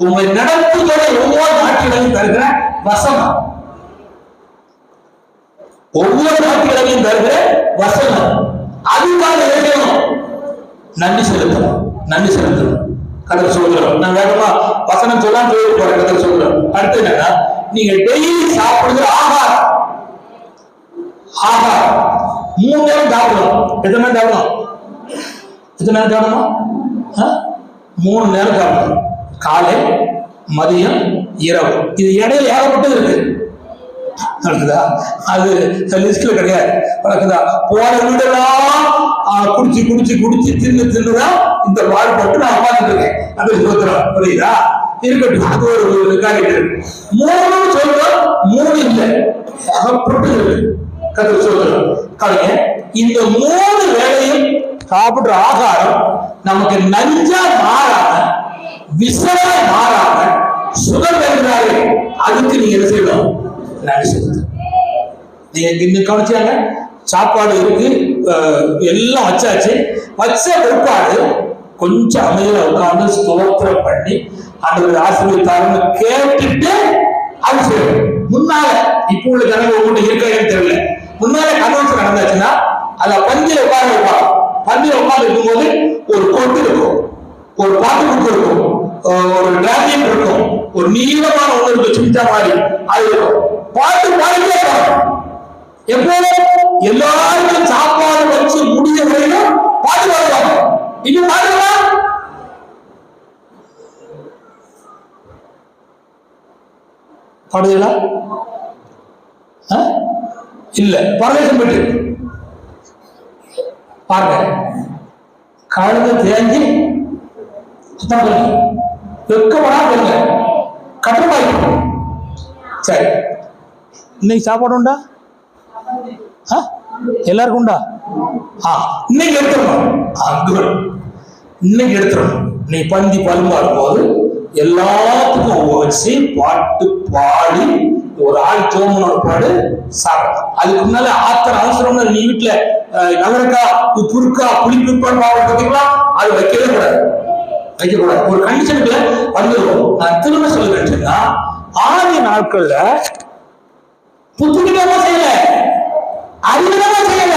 உங்களை நடத்துகிற ஒவ்வொரு நாட்களையும் தருகிற வசனம், ஒவ்வொரு நாட்களையும் தருகிற வசனம், அதுக்காக இருக்கணும். நன்றி செலுத்தணும். கர்த்தரை சொல்றேன், நான் வேகமா வசனம் சொல்லாம சொல்லி போறேன். கர்த்தரை சொல்றேன். அடுத்து என்னன்னா, நீங்க டெய்லி சாப்பிடுகிற ஆகாரம் 3 நேரம் சாப்பிடணும். எத்தனை நேரம் சாப்பிடணும்? 3 நேரம் சாப்பிடணும். காலை, மதியம், இரவு. இது இடையில ஏகப்பட்டது இருக்கு. நடக்குதா? அது லிஸ்ட்ல கிடையாது. நடக்குதா? போன வீடெல்லாம் குடிச்சு குடிச்சு குடிச்சு தின்னுதான் இந்த வாழ்பட்டு நான் உட்கார்ந்துட்டு இருக்கேன். அது சொல்றோம், புரியுதா? இருக்கட்டும், அது ஒரு காரியம் இருக்கு. 3 சொல்றோம், 3 இல்லை, ஏகப்பட்டு இருக்கு. கதை சொல்றோம் கலைங்க. இந்த 3 வேளையும் சாப்பிடுற ஆகாரம் நமக்கு நஞ்சா மாறாம, விஷமா மாறாம சுகம் தருகிறாரு. அதுக்கு நீங்க என்ன செய்யணும்? நன்றி சொல்லுங்க. நீங்க இன்னும் கவனிச்சாங்க, சாப்பாடு இருக்கு, எல்லாம் வச்சாச்சு. வச்ச பிற்பாடு கொஞ்சம் அமைதியா உட்கார்ந்து ஸ்தோத்திரம் பண்ணி அந்த ஆசீர்வதித்தாருன்னு கேட்டுட்டு அது செய்யணும். முன்னால இப்ப உள்ள ஜனங்கள் ஒவ்வொன்று இருக்கான்னு தெரியல. முன்னால கன்வென்ஷன் நடந்தாச்சுன்னா அத பந்தியில உட்கார வைப்பாங்க. பந்தியில உட்கார்ந்து இருக்கும்போது ஒரு கொட்டு இருக்கும், ஒரு பாட்டு புக்கு இருக்கும், ஒரு டிராமியம் இருக்கும், ஒரு நீளமான ஒண்ணு இருக்கும், சின்ன மாதிரி அது இருக்கும். பாட்டு பாடிட்டே இருக்கும். எப்போதும் எல்லாருக்கும் சாப்பாடு வச்சு முடிய வரையும் பாட்டு பாடுவாங்க. இன்னும் பாடுவா பாடுதா? இல்ல, பரதேசம் போயிட்டு பாருங்க. கழுத தேங்கி சுத்தம் பண்ணி வெக்கப்படா போங்க, கட்டமாயிட்டு. சரி, இன்னைக்கு சாப்பாடு உண்டா? எல்லாருக்கும் உண்டா? இன்னைக்கு எடுத்துடணும். இன்னைக்கு எடுத்துடணும். நீ பந்தி பருமாறும் போது எல்லாத்துக்கும் வச்சு பாட்டு பாடி ஒரு ஆள் தோமனோட பாடு சாப்பிடலாம். அதுக்கு முன்னால ஆத்திர அவசரம்னு நீ வீட்டுல நகரக்கா புருக்கா புளிப்பு பார்த்தீங்களா, அது வைக்கவே கூடாது, வைக்கக்கூடாது. ஒரு கண்டிஷனுக்குள்ள வந்துடும். நான் திரும்ப சொல்லுவேன்னு சொன்னா, ஆதி நாட்கள்ல புத்துக்கிட்டமா செய்யல, அறிவிடமா செய்யல.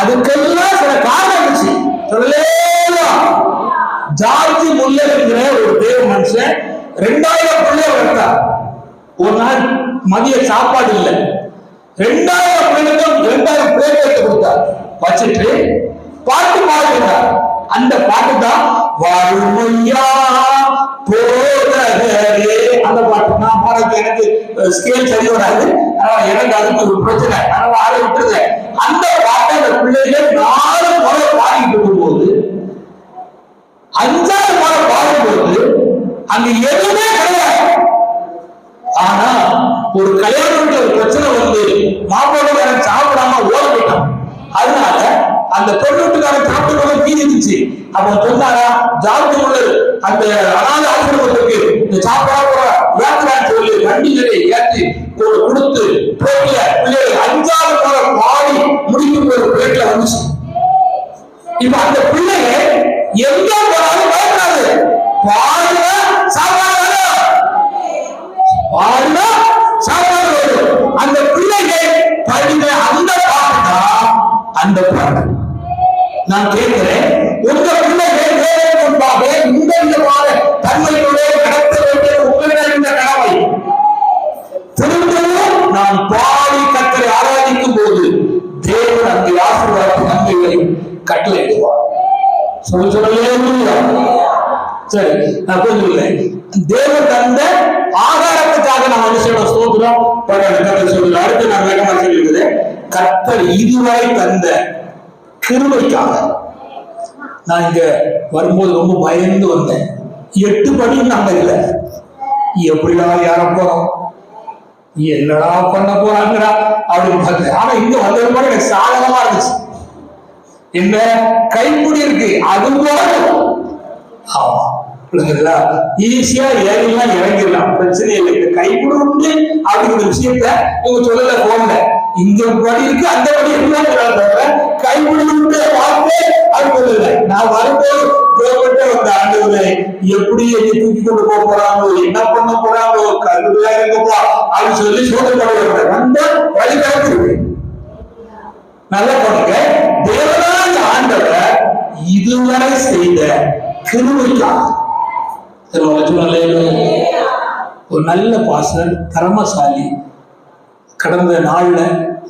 அதுக்கெல்லாம் சில காரணம் இருந்துச்சு. ஜார்ஜ் முல்லர் என்கிற ஒரு தேவ மனுஷன் 2000 பிள்ளை வளர்த்தார். ஒரு நாள் மதிய சாப்பாடு இல்லை, 2000 பிள்ளைகளுக்கும் 2000 பிளேட் எடுத்து கொடுத்தார். வச்சுட்டு பாட்டு பாடுகிறார். அந்த பாட்டு தான் வாழுமையா போதகரே. அந்த பாட்டு நான் பாடுறது எனக்கு ஸ்கேல் சரி வராது, எனக்கு அதுக்கு ஒரு பிரச்சனை, அதனால ஆளை விட்டுருது. அந்த பாட்டை அந்த பிள்ளைகள் 4 முறை பாடிட்டு இருக்கும்போது, 5வது முறை பாடும்போது அங்க எதுவுமே கிடையாது. ஆனா ஒரு கல்யாணம் ஒரு பிரச்சனை வந்து மாப்பிள்ளைக்காரன் சாப்பிடாம ஓட போயிட்டான். அதனால அந்த பொண்ணுக்காரன் சாப்பிட்டு மீதி இருந்துச்சு. அப்ப சொன்னாரா, ஜார்ஜ் முல்லர் அந்த அனாதை ஆசிரமத்துக்கு இந்த சாப்பாடு வேண்டான்னு சொல்லி வண்டிகளை ஏற்றி கொடுத்து பிள்ளைய 5வது முறை பாடி முடிக்கும் ஒரு பிளேட்ல வந்துச்சு. இப்ப அந்த பிள்ளைய எங்க போனாலும் பயப்படாது, பாடுங்க சாப்பாடு பாடுங்க சாப்பாடு வரும். அந்த பிள்ளைகள் படிக்கிற அந்த பாட்டு தான் அந்த பாட்டு. நான் கேட்கிறேன், உங்க பிள்ளைகள் வேலைக்கு முன்பாக இந்த விதமான தன்மையுடைய நடத்த வேண்டிய உங்களிடம் இந்த கடமை. திரும்பவும் நாம் பாடி கர்த்தரை ஆராதிக்கும் போது தேவன் அந்த ஆசீர்வாத நன்மைகளையும் கட்டளையிடுவார். சரி, நான் புரிஞ்சுக்கிறேன். தேவன் தந்த ஆகாரத்துக்காக நாம் மனுஷனோட ஸ்தோத்திரம் கர்த்தர் சொல்லுங்க. அடுத்து நான் வேகமா சொல்லியிருக்கிறேன், கர்த்தர் இதுவரை தந்த கிருபைக்காக. நான் இங்க வரும்போது ரொம்ப பயந்து வந்தேன். 8 படி நம்பல, எப்படிடா யார போறோம், என்னடா பண்ண போறாங்கடா அப்படின்னு பார்த்தேன். ஆனா இங்க வந்தது கூட எனக்கு சாதகமா இருந்துச்சு. என்ன கைப்பிடி இருக்கு, அது போதும். ஆமா, ஈஸியா ஏறிலாம் இறங்கிடலாம், பிரச்சனை இல்லை. இந்த கைப்பிடி உண்டு அப்படிங்கிற விஷயத்த இவங்க சொல்லல, போகல. இங்க படி இருக்கு, அந்த படி இருக்குதான் தவிர கைப்பிடி உண்டு பார்த்து அது சொல்லல. நான் வரும்போது தேவப்பட்ட வந்த ஆண்டவரே, எப்படி என்னை தூக்கி கொண்டு போக போறாங்களோ, என்ன பண்ண போறாங்களோ, கருவியா இருக்கப்பா அப்படின்னு சொல்லி சோதனை வந்த வழி கலந்துருக்கு. நல்லா பண்ணுங்க. தேவனாய ஆண்டவர் இதுவரை செய்த கிருபைக்காக ஒரு நல்ல பாஸ்டர், திறமசாலி, கடந்த நாள்ல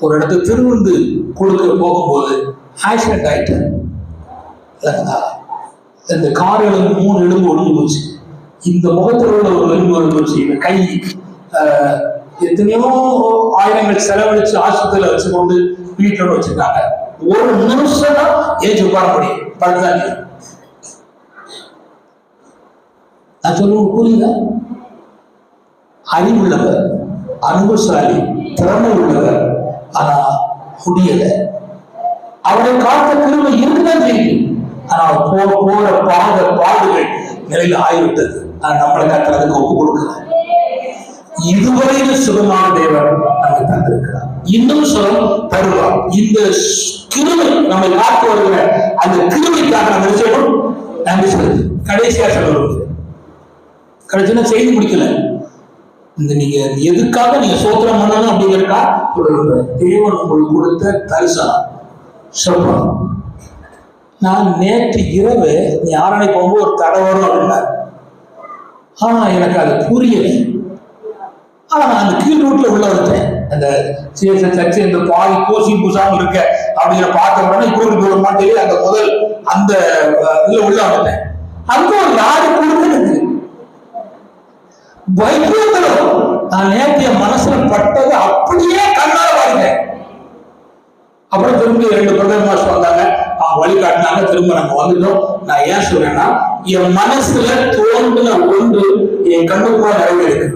ஒரு இடத்துல திருவிருந்து கொடுக்க போகும்போது ஆக்சிடென்ட் ஆயிட்டார். இந்த கார்களுக்கு 3 எலும்பு ஒடிஞ்சு போச்சு. இந்த முகத்தில் உள்ள ஒரு எலும்பு செய்யுது. கை எத்தனையோ ஆயிரங்கள் செலவழிச்சு ஆஸ்பத்திரியில வச்சுக்கொண்டு வீட்டோட வச்சிருக்காங்க. ஒரு நிமிஷம் தான் ஏச்சு உட்கார முடியும். படுத்தாங்க. நான் சொல்லுங்க, புரியுதா? அறிவுள்ளவர், அனுபவசாலி, திறமை உள்ளவர், ஆனா முடியல. அவரை காத்த கிருபை இருக்குதான் செய்யுது. ஆனா போற பாடுகள் நிலையில் ஆகிவிட்டது. நம்மளை கத்துறதுக்கு ஒப்பு கொடுக்கல. இதுவரையில் சுகமான தேவன் நமக்கு தந்திருக்கிறார். இன்னும் சுகம் தருவார். இந்த கிருபை நம்மை காத்து வருகிற அந்த கிருபைக்காக நம்ம செய்யணும். நன்றி சொல்லுது. கடைசியா சொல்லுவது கடைசியா செய்து முடிக்கல. இந்த நீங்க எதுக்காக நீங்க சோத்திரம் பண்ணணும் அப்படிங்கிறக்கா தேவன் உங்களுக்கு கொடுத்த தரிசனம் சொல்றோம். நான் நேற்று இரவு நீ ஆரணை போகும்போது ஒரு தடை வரும் அப்படின்னா, ஆனா எனக்கு அது புரியல. ஆனா நான் அந்த கீழ் ரூட்ல உள்ள வந்துட்டேன். அந்த சர்ச்சை இந்த பாதி கோசி பூசாமல் இருக்க அப்படிங்கிற பார்த்த உடனே இப்படி போக மாட்டேன். அந்த முதல் அந்த இதுல உள்ள வந்துட்டேன். அங்க ஒரு யாரு கொடுத்து வைத்தியம் நான் நேற்றைய மனசுல பட்டது அப்படியே கண்ணால பாருங்க. அப்புறம் திரும்பி 2 பிரதம மாஸ்டர் வந்தாங்க. அவங்க வழிகாட்டினாங்க. திரும்ப நம்ம வந்துட்டோம். நான் ஏன் சொல்றேன்னா, என் மனசுல தோன்றின ஒன்று என் கண்ணுக்குமா நிறைவேறுது.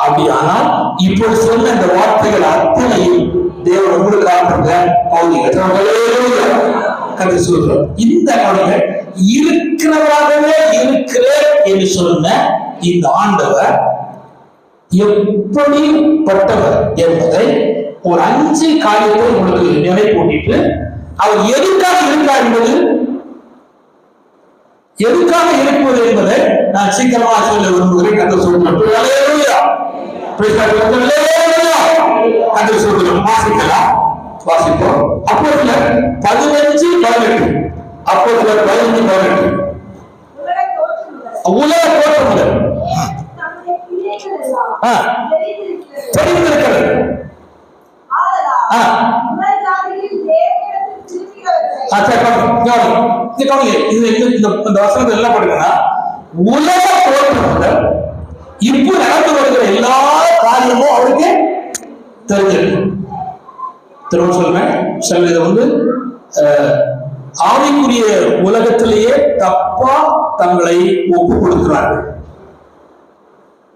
அப்படியானால் இப்படி சொன்ன இந்த வார்த்தைகள் அத்தனையும் தேவன் உங்களுக்கு ஆரம்பித்த பகுதிகள் சொல்றோம். இந்த கவலைகள் இருக்கிறவராகவே இருக்கிறேன் என்று சொன்ன இந்த ஆண்டவர் எப்படிப்பட்டவர் என்பதை ஒரு 5 காரியத்தை உங்களுக்கு நினைப்பூட்டிட்டு, அவர் எதுக்காக இருக்கார் என்பது, எதுக்காக இருப்பது என்பதை நான் சீக்கிரமாக சொல்ல விரும்புகிறேன். கர்த்தர் சொல்லுங்கள். கர்த்தர் சொல்லுங்கள். வாசிக்கலாம். வாசிப்போம். அப்போஸ்தலர் 15:18. அப்போஸ்தலர் 15:18. உலக தோற்றம் முதல் தெரிந்திருக்கிறது. இந்த வசனத்தை என்ன பண்ணுங்கன்னா, உலக தோற்றம் முதல் இப்ப நடந்து வருகிற எல்லா காரியமும் அவருக்கு தெரிஞ்சிருக்கு. திரும்ப சொல்றேன். சில இதை ஆவிக்குரிய உலகத்திலேயே தப்பா தங்களை ஒப்பு கொடுக்கிறார்கள்.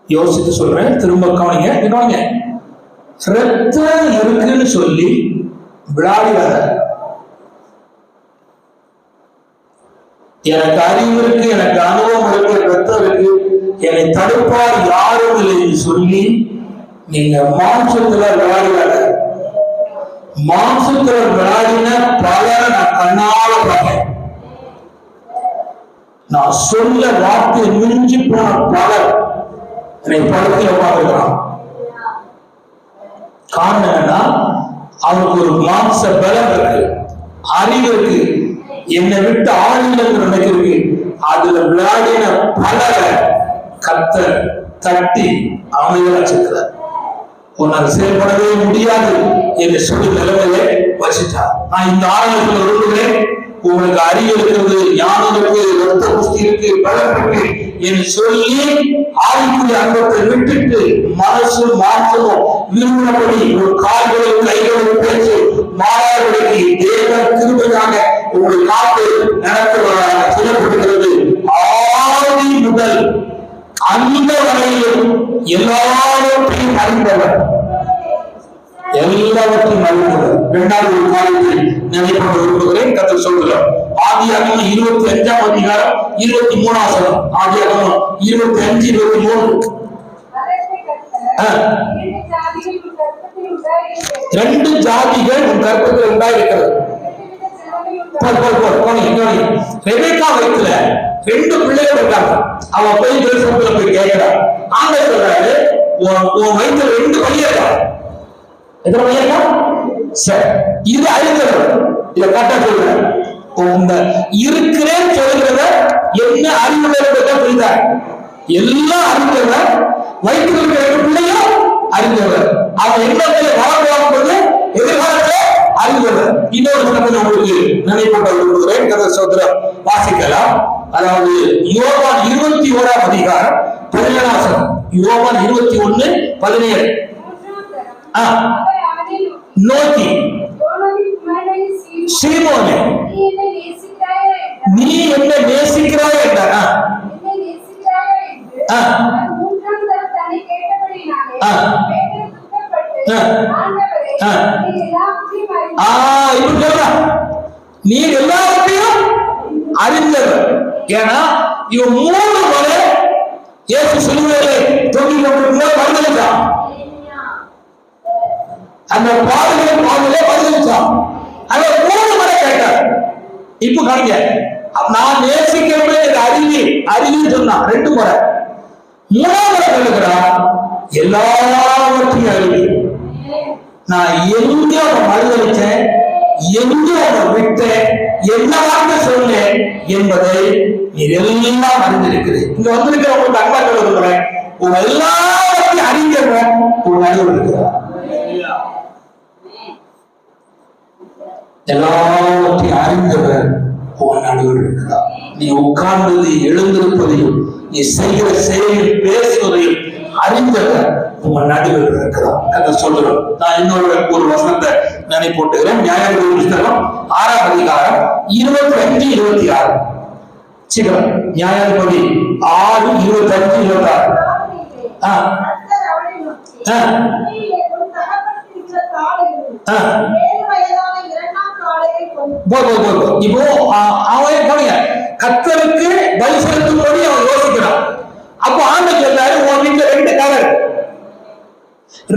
யோசித்து சொல்றேன். திரும்ப கவனிங்க. ரத்தம் இருக்குன்னு சொல்லி விளையாடுவாங்க. எனக்கு அறிவு இருக்கு, எனக்கு அனுபவம் இருக்கு, ரத்தம் இருக்கு, என்னை தடுப்பார் யாரும் இல்லை என்று சொல்லி நீங்க மாம்சத்துல விளையாடுவாங்க. மாம்சத்துல விளையாடின பலரை நான் கண்ணால பார்த்தேன். நான் சொல்ல வார்த்தை மிஞ்சி போன பலர் என்னை படத்தில் பார்த்துக்கிறான். காரணம் என்னன்னா, அவருக்கு ஒரு மாம்ச பலம் இருக்கு, அறிவு இருக்கு, என்னை விட்டு ஆளுநர் நினைக்கிறது. அதுல விளையாடின பலரை கர்த்தர் தட்டி அமைதியா வச்சிருக்கிறார். உன்னால் செயல்படவே முடியாது என்று சொல்லி நிலைமையை வச்சுட்டார். நான் இந்த ஆலயத்தில் விரும்புகிறேன். உங்களுக்கு அறிவு இருக்கிறது, ஞானம் இருக்கு, ரத்த புஷ்டி இருக்கு, பலம் இருக்கு என்று சொல்லி ஆவிக்குரிய அன்பத்தை விட்டுட்டு மனசு மாற்றமும் விரும்பினபடி ஒரு கால்களும் கைகளும் பேச்சு மாறாதபடிக்கு தேவன் கிருபையாக உங்களை காத்து நடத்துவதாக சொல்லப்படுகிறது. ஆதி முதல் அந்த வரையிலும் எல்லாவற்றையும் அறிந்தவர், எல்லாவற்றையும் அறிந்தவர். 2வது ஒரு காரியத்தை நினைப்பட விரும்புகிறேன். கர்த்தர் சொல்கிறார். ஆதியாகமம் 25ஆம் அதிகாரம் 23ஆம் வசனம். ஆதியாகமம் 25:23. 2 ஜாதிகள் உன் கர்ப்பத்தில் உண்டாயிருக்கிறது. ரெபெக்கா வயித்துல 2 பிள்ளைகள் இருக்காங்க. அவன் போய் தேசத்துல போய் கேட்கிறான். ஆண்டவர் சொல்றாரு, உன் வயித்துல 2 பையன் இருக்கான். எத்தனை பையன் இருக்கா? சரி, இது அறிந்தவர். இதை கரெக்டா சொல்றேன். இருக்கிறேன்னு சொல்கிறத என்ன அறிவுள்ள புரிந்தார். எல்லாம் அறிந்தவர். வயிற்றுல இருக்கிற 2 பிள்ளையும் அறிந்தவர். அவன் என்ன வளர்ந்து எதிர்காலத்தை அறிந்தவர். இன்னொரு உங்களுக்கு நினைப்பட்ட விரும்புகிறேன். கதை சோதரம் வாசிக்கலாம். அதாவது யோவான் 21ஆம் அதிகாரம் 17ஆம் வசனம். யோவான் 21:17. நோக்கி, சீமோனே, நீ என்னை நேசிக்கிறாய் என்றார். நீ எல்லாவற்றையும் அறிந்தவர். ஏன்னா இவன் 3 முறை இயேசு சிலுவையிலே தொங்கிக் கொண்டிருக்கும்போது பதிலளித்தான். அந்த பாடலே பதிலளித்தான். அதை 3 முறை கேட்டார். இப்ப காணிக்க, நான் நேசிக்கிறேன் அறிவின்னு சொன்னான் 2 முறை. 3ஆம் முறை சொல்லுகிறான், எல்லாவற்றையும் அறிவி. நான் எங்க மறுதளிச்சேன், எங்க விட்டேன், என்ன வார்த்தை சொன்னேன் என்பதை நீ எல்லாம் அறிந்திருக்கிறேன். இங்க வந்திருக்கிற உங்களுக்கு அன்பா சொல்லுகிறேன், உங்க எல்லாவற்றையும் அறிஞர் உங்க நடுவில் இருக்கிறார். எல்லாவற்றையும் அறிந்தவர் உன் நடுவில் இருக்கிறார். நீ உட்கார்ந்தது எழுந்திருப்பதையும் நீ செய்கிற செயலில் பேசுவதையும் அறிந்தவர் உங்க நடுவில் இருக்கிறார். அதை சொல்றோம். நான் இன்னொரு வசனத்தை நினைப்போட்டுகிறேன். நியாயாதிபதி புத்தகம் 6ஆம் அதிகாரம் 25-26. சீக்கிரம். நியாயாதிபதி 6:25-26. இப்போ அவன் போனீங்க கர்த்தருக்கு பலி செலுத்தும்படி அவன் யோசிக்கிறான். அப்போ ஆண்டவர் சொல்றாரு, உன் வீட்டுல 2 காலம் இருக்கு.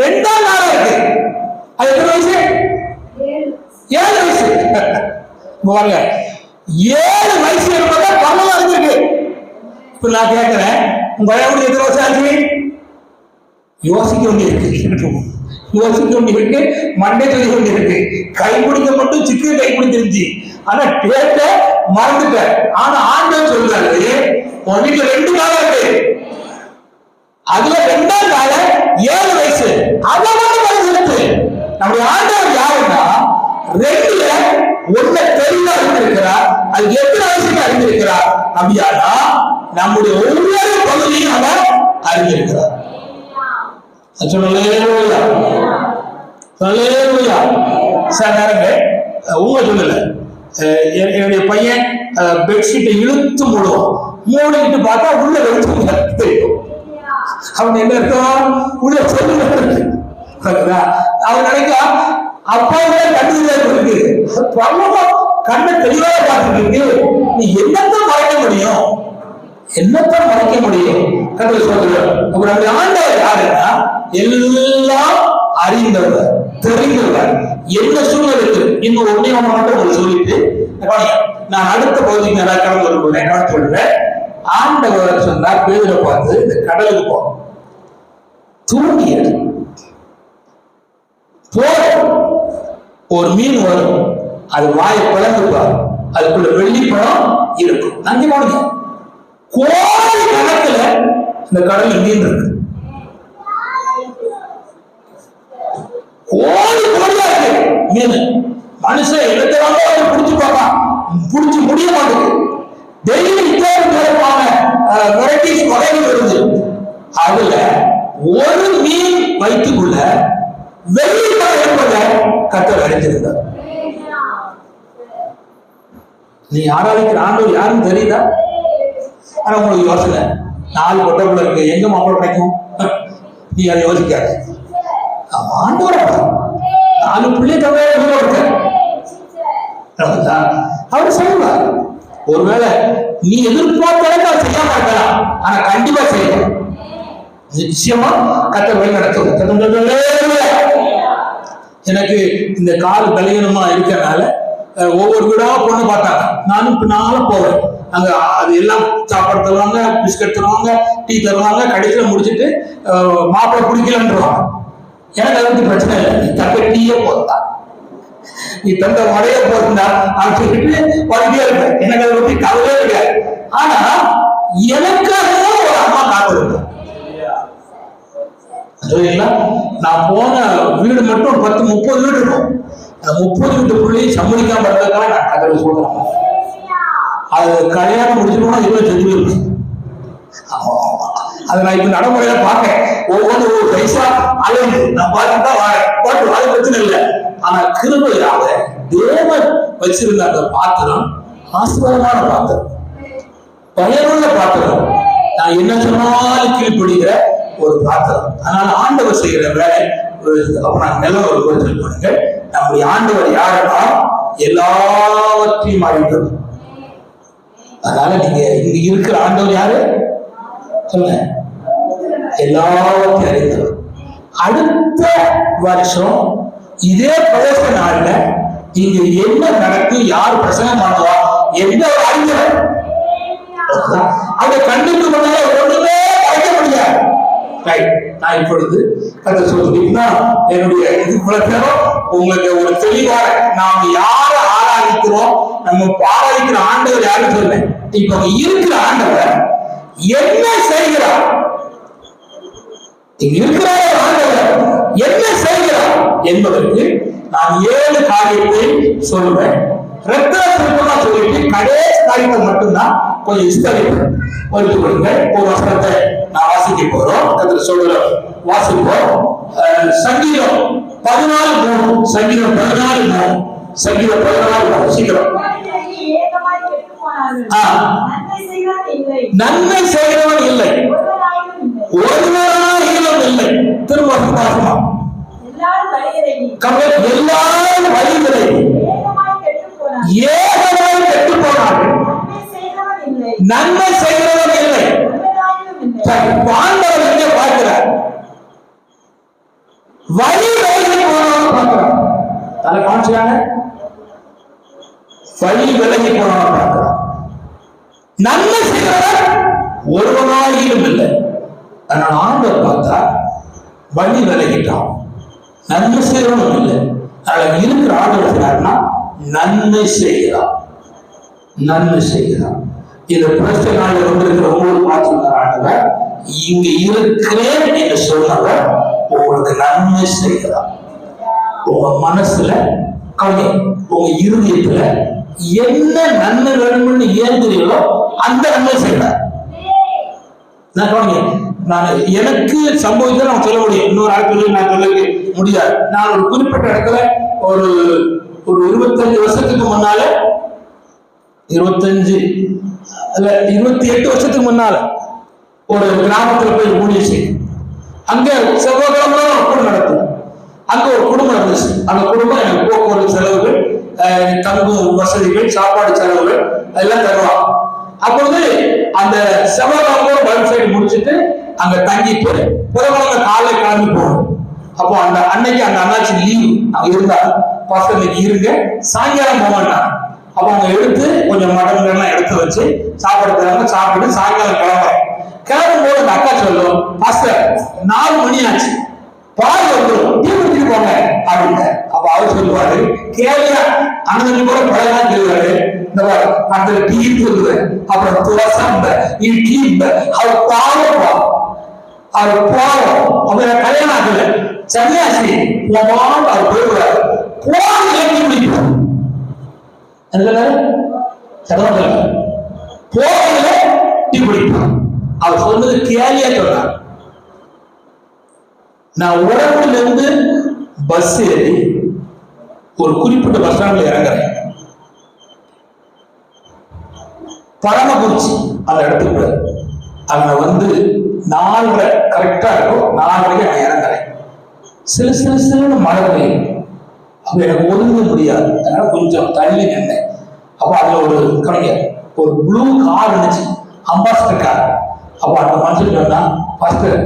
2ஆம் காலம் இருக்கு. அது எத்தனை வயசு? 7 வயசு. பாருங்க, 7 வயசு இருப்பதா பரவாயில்ல இருந்திருக்கு. இப்ப நான் கேட்கிறேன், உங்க பையன் எத்தனை வருஷம் ஆச்சு? யோசிக்க வேண்டியிருக்கு, மண்டை சொல்லி வேண்டியிருக்கு. கை பிடிக்க மட்டும் சிக்கு கை பிடிச்சிருந்துச்சு. ஆனா கேட்ட மறந்துட்ட. ஆனா ஆண்டவர் சொல்றாரு, உன் வீட்டுல 2 காலம் இருக்கு. அதுல 2ஆம் காலம் 7 வயசு. அதை மட்டும் பரிசீலித்து நம்முடைய ஆண்டவர் யாருன்னா 2ல 1 தெளிவா அறிந்திருக்கிறார். அது எத்தனை வயசுக்கு அறிந்திருக்கிறார் அப்படியானா நம்முடைய ஒவ்வொரு பகுதியும் அவர் அறிந்திருக்கிறார். சில நேரங்கள் உங்க சொல்லல, என்னுடைய பையன் பெட்ஷீட்டை இழுத்து மூடிக்கிட்டு பார்த்தா உள்ள வெளிச்சம் தெரியும். அவன் என்ன இருக்கும், உள்ள சொல்லு. அவன் நினைக்கா அப்பாவே கண்டு கண்ணை தெளிவாக பார்த்துருக்கு. நீ என்னத்தான் மறைக்க முடியும், என்னத்தான் மறைக்க முடியும்? கண்டு சொல்ற ஆண்டவர் யாருன்னா எல்லாம் அறிந்தவர், தெரிந்தவர். என்ன சூழ்நிலைக்கு இன்னும் ஒன்னே மட்டும் ஒரு சொல்லிட்டு நான் அடுத்த பகுதிக்கு நல்லா கடந்து வரும்போது கவனித்து விடுவேன். ஆண்டவர் சொன்னார், பேதுரை பார்த்து இந்த கடலுக்கு போ, தூங்கியது போ, ஒரு மீன் வரும், அது வாயை பிளந்துப்பார், அதுக்குள்ள வெள்ளிப்பழம் இருக்கும். நன்றி போனீங்க, கோடி கணக்குல இந்த கடல்ல மீன் இருக்கு, கோடி கோடியா இருக்கு மீன். மனுஷன் எடுத்தவங்க புடிச்சு பார்ப்பான், புடிச்சு முடிய மாட்டேங்குது. டெய்லி வித்தியாசமான வெரைட்டிஸ் வகைகள் வருது. அதுல ஒரு மீன் வயிற்றுக்குள்ள வெள்ளிப்பழம் என்பதை கர்த்தர் அடைத்திருந்தார். நீ ஆராதிக்கிற ஆண்டவர் யாருன்னு தெரியுதா? ஆனா உங்களுக்கு யோசனை, 4 கொட்டைக்குள்ள இருக்கு, எங்க மாப்பிள கிடைக்கும்? நீ அதை யோசிக்காத. ஆண்டவர் 4 பிள்ளை தவிர அவர் சொல்லுவார். ஒருவேளை நீ எதிர்பார்த்த செய்ய மாட்டலாம், ஆனா கண்டிப்பா செய்யணும். நிச்சயமா கர்த்தர் வழி நடத்தும். எனக்கு இந்த கால் பலவீனமா இருக்கனால ஒவ்வொரு வீடா பொண்ணு பார்த்தாங்க. நானும் பின்னால போவேன். அங்க அது எல்லாம் சாப்பாடு தருவாங்க, பிஸ்கட் தருவாங்க, டீ தருவாங்க. கடைசியில முடிச்சுட்டு மாப்பிள்ளை குடிக்கலன்றாங்க. எனக்கு அதை பத்தி பிரச்சனை இல்லை, நீ தக்க டீயே போதா, நீ தந்த மழைய போயிருந்தா அப்படின்னு சொல்லிட்டு பண்ணிட்டே இருப்பேன். எனக்கு அதை பத்தி கவலையே இருக்காது. ஆனா எனக்காக ஒரு அம்மா காத்திருந்தேன். நான் போன வீடு மட்டும் 10-30 வீடு இருக்கும். அந்த 30 வீட்டு பிள்ளையும் சம்மதிக்காம இருந்ததுக்காக நான் கதவை சொல்றேன். அது கல்யாணம் முடிச்சிருக்கோம்னா இவ்வளவு செஞ்சு இருக்கு. அதை நான் இப்ப நடைமுறையில பார்க்கேன். ஒவ்வொரு பைசா அலைந்து நான் பார்த்துட்டு தான் வாழ அது பிரச்சனை இல்லை. ஆனா கிருபையாக தேவன் வச்சிருந்த அந்த பாத்திரம் ஆசீர்வாதமான பாத்திரம், பயனுள்ள பாத்திரம், நான் என்ன சொன்னாலும் கீழ்ப்படுகிற ஒரு பாத்திரம். அதனால ஆண்டவர் செய்கிற வேலை நல்ல ஒரு விவரத்தில் போடுங்க. நம்முடைய ஆண்டவர் யாருன்னா எல்லாவற்றையும் அறிந்தவர். அதனால நீங்க இங்க இருக்கிற ஆண்டவர் யாரு சொல்லுங்க, எல்லாவற்றையும் அறிந்தவர். அடுத்த வருஷம் இதே பிரதேச நாள்ல இங்க என்ன நடக்கும், யார் பிரசங்கம் பண்ணுவா, எந்த ஒரு அறிஞர் அதை கண்டுக்கு முன்னாலே ஒண்ணுமே வைக்க முடியாது. நான் இப்பொழுது சொல்லிட்டீங்கன்னா என்னுடைய இது உங்களுக்கு ஒரு தெளிவாக நாம் யாரை ஆராதிக்கிறோம், நம்ம ஆராதிக்கிற ஆண்டவர் யாருன்னு சொல்றேன். இப்ப இருக்கிற ஆண்டவர் என்ன செய்கிறார், இருக்கிற ஆண்டவர் என்ன செய்கிறார் என்பதற்கு நான் 7 காரியத்தை சொல்லுவேன். ரத்தனா சொல்லிட்டு கடைசி காரியத்தை மட்டும்தான் கொஞ்சம் விஸ்தரிப்பேன். ஒரு வசனத்தை நான் வாசிக்க போறோம். சொல்றோம் வாசிப்போம். சங்கீதம் 14:3, சங்கீதம் 14:3, சங்கீதம் 14:3 சீக்கிரம். நன்மை செய்கிறவன் இல்லை, ஒருவராயிலும் இல்லை. திரும்ப வாசமா எல்லாரும் வழிகளை ஏகமாய் கெட்டு போனார்கள், நன்மை செய்கிறவன் இல்லை. ஆண்டவர் எங்கே பார்க்கிறார், வழி விலகி போனவன் பார்க்கிறார். தலை காமிச்சாங்க, வழி விலகி போனவன் பார்க்கிறார். நன்மை செய்கிறவன் ஒருவனாயிலும் இல்லை. அதனால ஆண்டவர் பார்த்தா வழி விலகிட்டான், நன்மை செய்கிறவனும் இல்லை. அதனால இருக்கிற ஆண்டவர் செய்யறாருன்னா நன்மை செய்கிறான், நன்மை செய்கிறான். இந்த பிரச்சனை நாளில் வந்திருக்கிற உங்களுக்கு பார்த்துருக்கிற ஆண்டவர் இங்க இருக்கிறேன் என்று சொன்னவர் உங்களுக்கு நன்மை செய்கிறார். உங்க மனசுல உங்க இருதயத்துல என்ன நன்மை வேணும்னு ஏங்குறீங்களோ அந்த நன்மை செய்கிறார். நான் எனக்கு சம்பவத்தை நான் சொல்ல முடியும், இன்னொரு ஆட்கள் நான் சொல்ல முடியாது. நான் ஒரு குறிப்பிட்ட இடத்துல ஒரு 25 வருஷத்துக்கு முன்னால 28 வருஷத்துக்கு முன்னால ஒரு கிராமத்துல போய் ஊழியம் செய்யும். அங்க செவ்வாய்க்கிழமை கூட நடக்கும். அங்க ஒரு குடும்பம் இருந்துச்சு. அந்த குடும்பம் எனக்கு போக்குவரத்து செலவுகள், தங்கும் வசதிகள், சாப்பாடு செலவுகள் அதெல்லாம் தருவாங்க. அப்பொழுது அந்த செவ்வாய்க்கிழமை வெப்சைட் முடிச்சுட்டு அங்க தங்கிட்டு புதன்கிழமை காலைல கிளம்பி போகணும். அப்போ அந்த அன்னைக்கு அந்த அண்ணாச்சி லீவு அங்க இருந்தாங்க. பாஸ்டர் இன்னைக்கு இருங்க, சாயங்காலம் போக மாட்டாங்க. அப்ப அவங்க எடுத்து கொஞ்சம் மட்டன்லாம் எடுத்து வச்சு சாப்பாடு தராங்க. சாப்பிட்டு சாயங்காலம் கிளம்பும் போது அந்த அக்கா சொல்லும், பாஸ்டர் 4 மணி ஆச்சு, பால் வந்துடும், டீ குடிச்சிட்டு போங்க அப்படின்னு. அப்ப அவர் சொல்லுவாரு, கேளியா அண்ணன் கூட பழகலாம் சொல்லுவாரு, இந்த அந்த டீ சொல்லுவேன், அப்புறம் தோசை இட்லி, அவர் பாவம் அவர் பாவம். அப்ப கல்யாணம் ஆகல, சன்னியாசி போவான், அவர் போயிடுவார். போவான் டீ குடிப்போம், போகல டீ குடிப்போம். அவர் சொன்னது கேலியா சொன்னார். நான் உடம்புல இருந்து பஸ் ஏறி ஒரு குறிப்பிட்ட பஸ் ஸ்டாண்ட்ல இறங்குறேன். பரமக்குறிச்சி அந்த இடத்துக்கு அங்க வந்து 4:30 கரெக்டா இருக்கும். 4:30 நான் இறங்குறேன். சில மழை பெய்யும். அப்ப எனக்கு ஒதுங்க முடியாது. அதனால கொஞ்சம் தள்ளி நின்றேன். அப்ப அதுல ஒரு கலைஞர் ஒரு ப்ளூ கார் இருந்துச்சு, அம்பாஸ்டர் கார். அப்ப அந்த மனுஷன் சொன்னா, பாஸ்டர்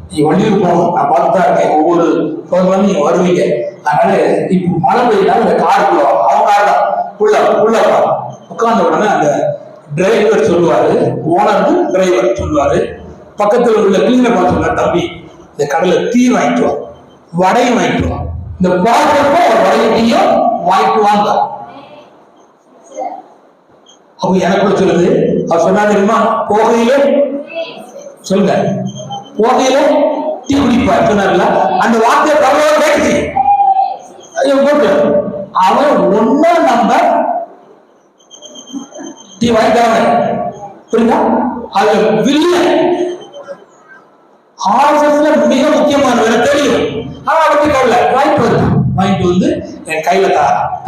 நீ வண்டியில் போகணும், நான் பார்த்துதான் இருக்கேன், ஒவ்வொரு பகுதியும் நீங்க வருவீங்க, அதனால இப்ப மழை பெய்யினாலும் இந்த காருக்குள்ள அவங்க கார் தான் உள்ள உட்கார்ந்த உடனே அந்த டிரைவர் சொல்லுவாரு, ஓனர் டிரைவர் சொல்லுவாரு, பக்கத்துல உள்ள கிளீனர் பார்த்து சொல்லுவாரு, தம்பி இந்த கடையில டீ வாங்கிட்டு வா, வடையும் வாங்கிட்டு வா, இந்த பாக்கிறப்போ வடையும் வாங்கிட்டு வாங்க. அப்ப எனக்கு சொல்லுது, அவர் சொன்னா தெரியுமா, போகையில சொல்லுங்க, போகையில டீ குடிப்பார் சொன்னார்ல, அந்த வார்த்தையை பரவாயில்ல கேட்டுச்சு. அவன் ஒன்னும் நம்பர் டீ வாங்கிட்டாங்க புரியுதா? அது வில்ல ஆர்எஸ்எஸ்ல மிக முக்கியமான வேலை தெரியும். ஆனா அவருக்கு கவலை வாங்கிட்டு வந்து என் கையில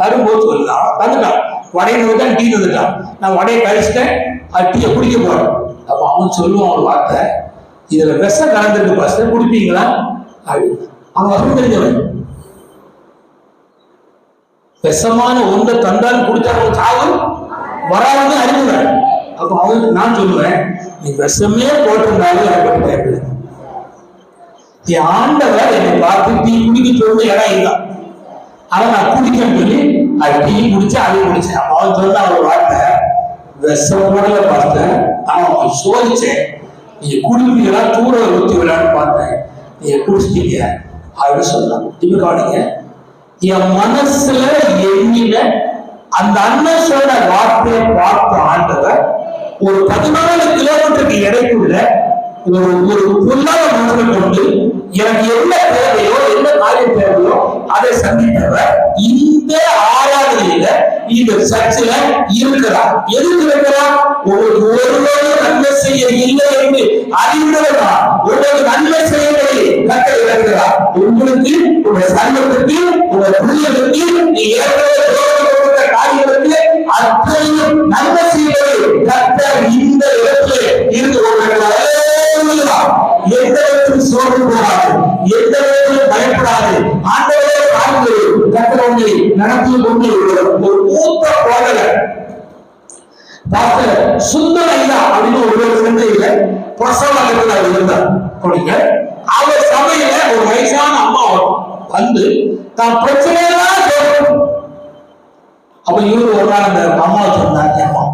தரும்போது சொல்லலாம் தந்துட்டான். வடையை தான் டீ தந்துட்டான். நான் வடையை கழிச்சிட்டேன், அது டீயை குடிக்க போறேன். அப்ப அவன் சொல்லுவான் ஒரு வார்த்தை, இதுல விஷம் கலந்துருக்கு பாஸ்டர், குடிப்பீங்களா? அவன் வசம் தெரிஞ்சவன். விஷமான ஒன்றை தந்தாலும் குடிச்சாலும் சாவு வராதுன்னு அறிவுறேன். அப்ப அவனுக்கு நான் சொல்லுவேன், நீ விஷமே போட்டிருந்தாலும் எனக்கு பயப்படு. என் ஆண்டவர் என்னை பார்த்து டீ குடிக்க சொல்ல இடம் இருந்தான். ஆனா நான் குடிக்கன்னு சொல்லி அது டீ குடிச்சேன், அதையும் குடிச்சேன். அவன் சொன்ன ஒரு வார்த்தை, விஷம் போடல பார்த்தேன், ஆனா அவன் சோதிச்சேன், நீ குடிப்பீங்களா தூர ஊத்தி விளையான்னு பார்த்தேன், நீ குடிச்சிட்டீங்க அப்படின்னு சொன்னான். கவனிங்க, என் மனசுல எண்ணின அந்த அண்ணன் சொன்ன வார்த்தையை பார்த்த ஆண்டவர் ஒரு 14 கிலோமீட்டருக்கு இடைக்குள்ள ஒரு பொல்லாத மனதை கொண்டு எனக்கு என்ன தேவையோ என்ன காரியம் தேவையோ அதை சந்தித்தவர் இந்த ஆராதனையில இந்த சர்ச்சில் இருக்கிறார். எதுக்கு இருக்கிறார்? உங்களுக்கு ஒருவரும் நன்மை செய்ய இல்லை என்று அறிந்தவரா? உங்களுக்கு நன்மை செய்யவில்லை கர்த்தர் இருக்கிறார். உங்களுக்கு உங்க சங்கத்துக்கு உங்க பிள்ளைகளுக்கு நீ ஏற்கனவே காரியங்களுக்கு அத்தனையும் நன்மை செய்வது கர்த்தர் இந்த இடத்துல இருந்து கொண்டிருக்கிறார். எந்த இடத்தில் சோர்வு போகாது, எந்த இடத்திலும் பயப்படாது. ஆண்டவரே காண்கிறது கர்த்தர் உங்களை நடத்தி கொண்டு ஒரு மூத்த போதகர் டாக்டர் சுந்தர் ஐயா அப்படின்னு ஒரு சந்தையில பிரசவத்தில் இருந்தார். அவர் சபையில ஒரு வயசான அம்மா வந்து தான் பிரச்சனையெல்லாம் சொல்லணும். அப்ப இவரு ஒரு நாள் அந்த அம்மா சொன்னாங்க, அம்மா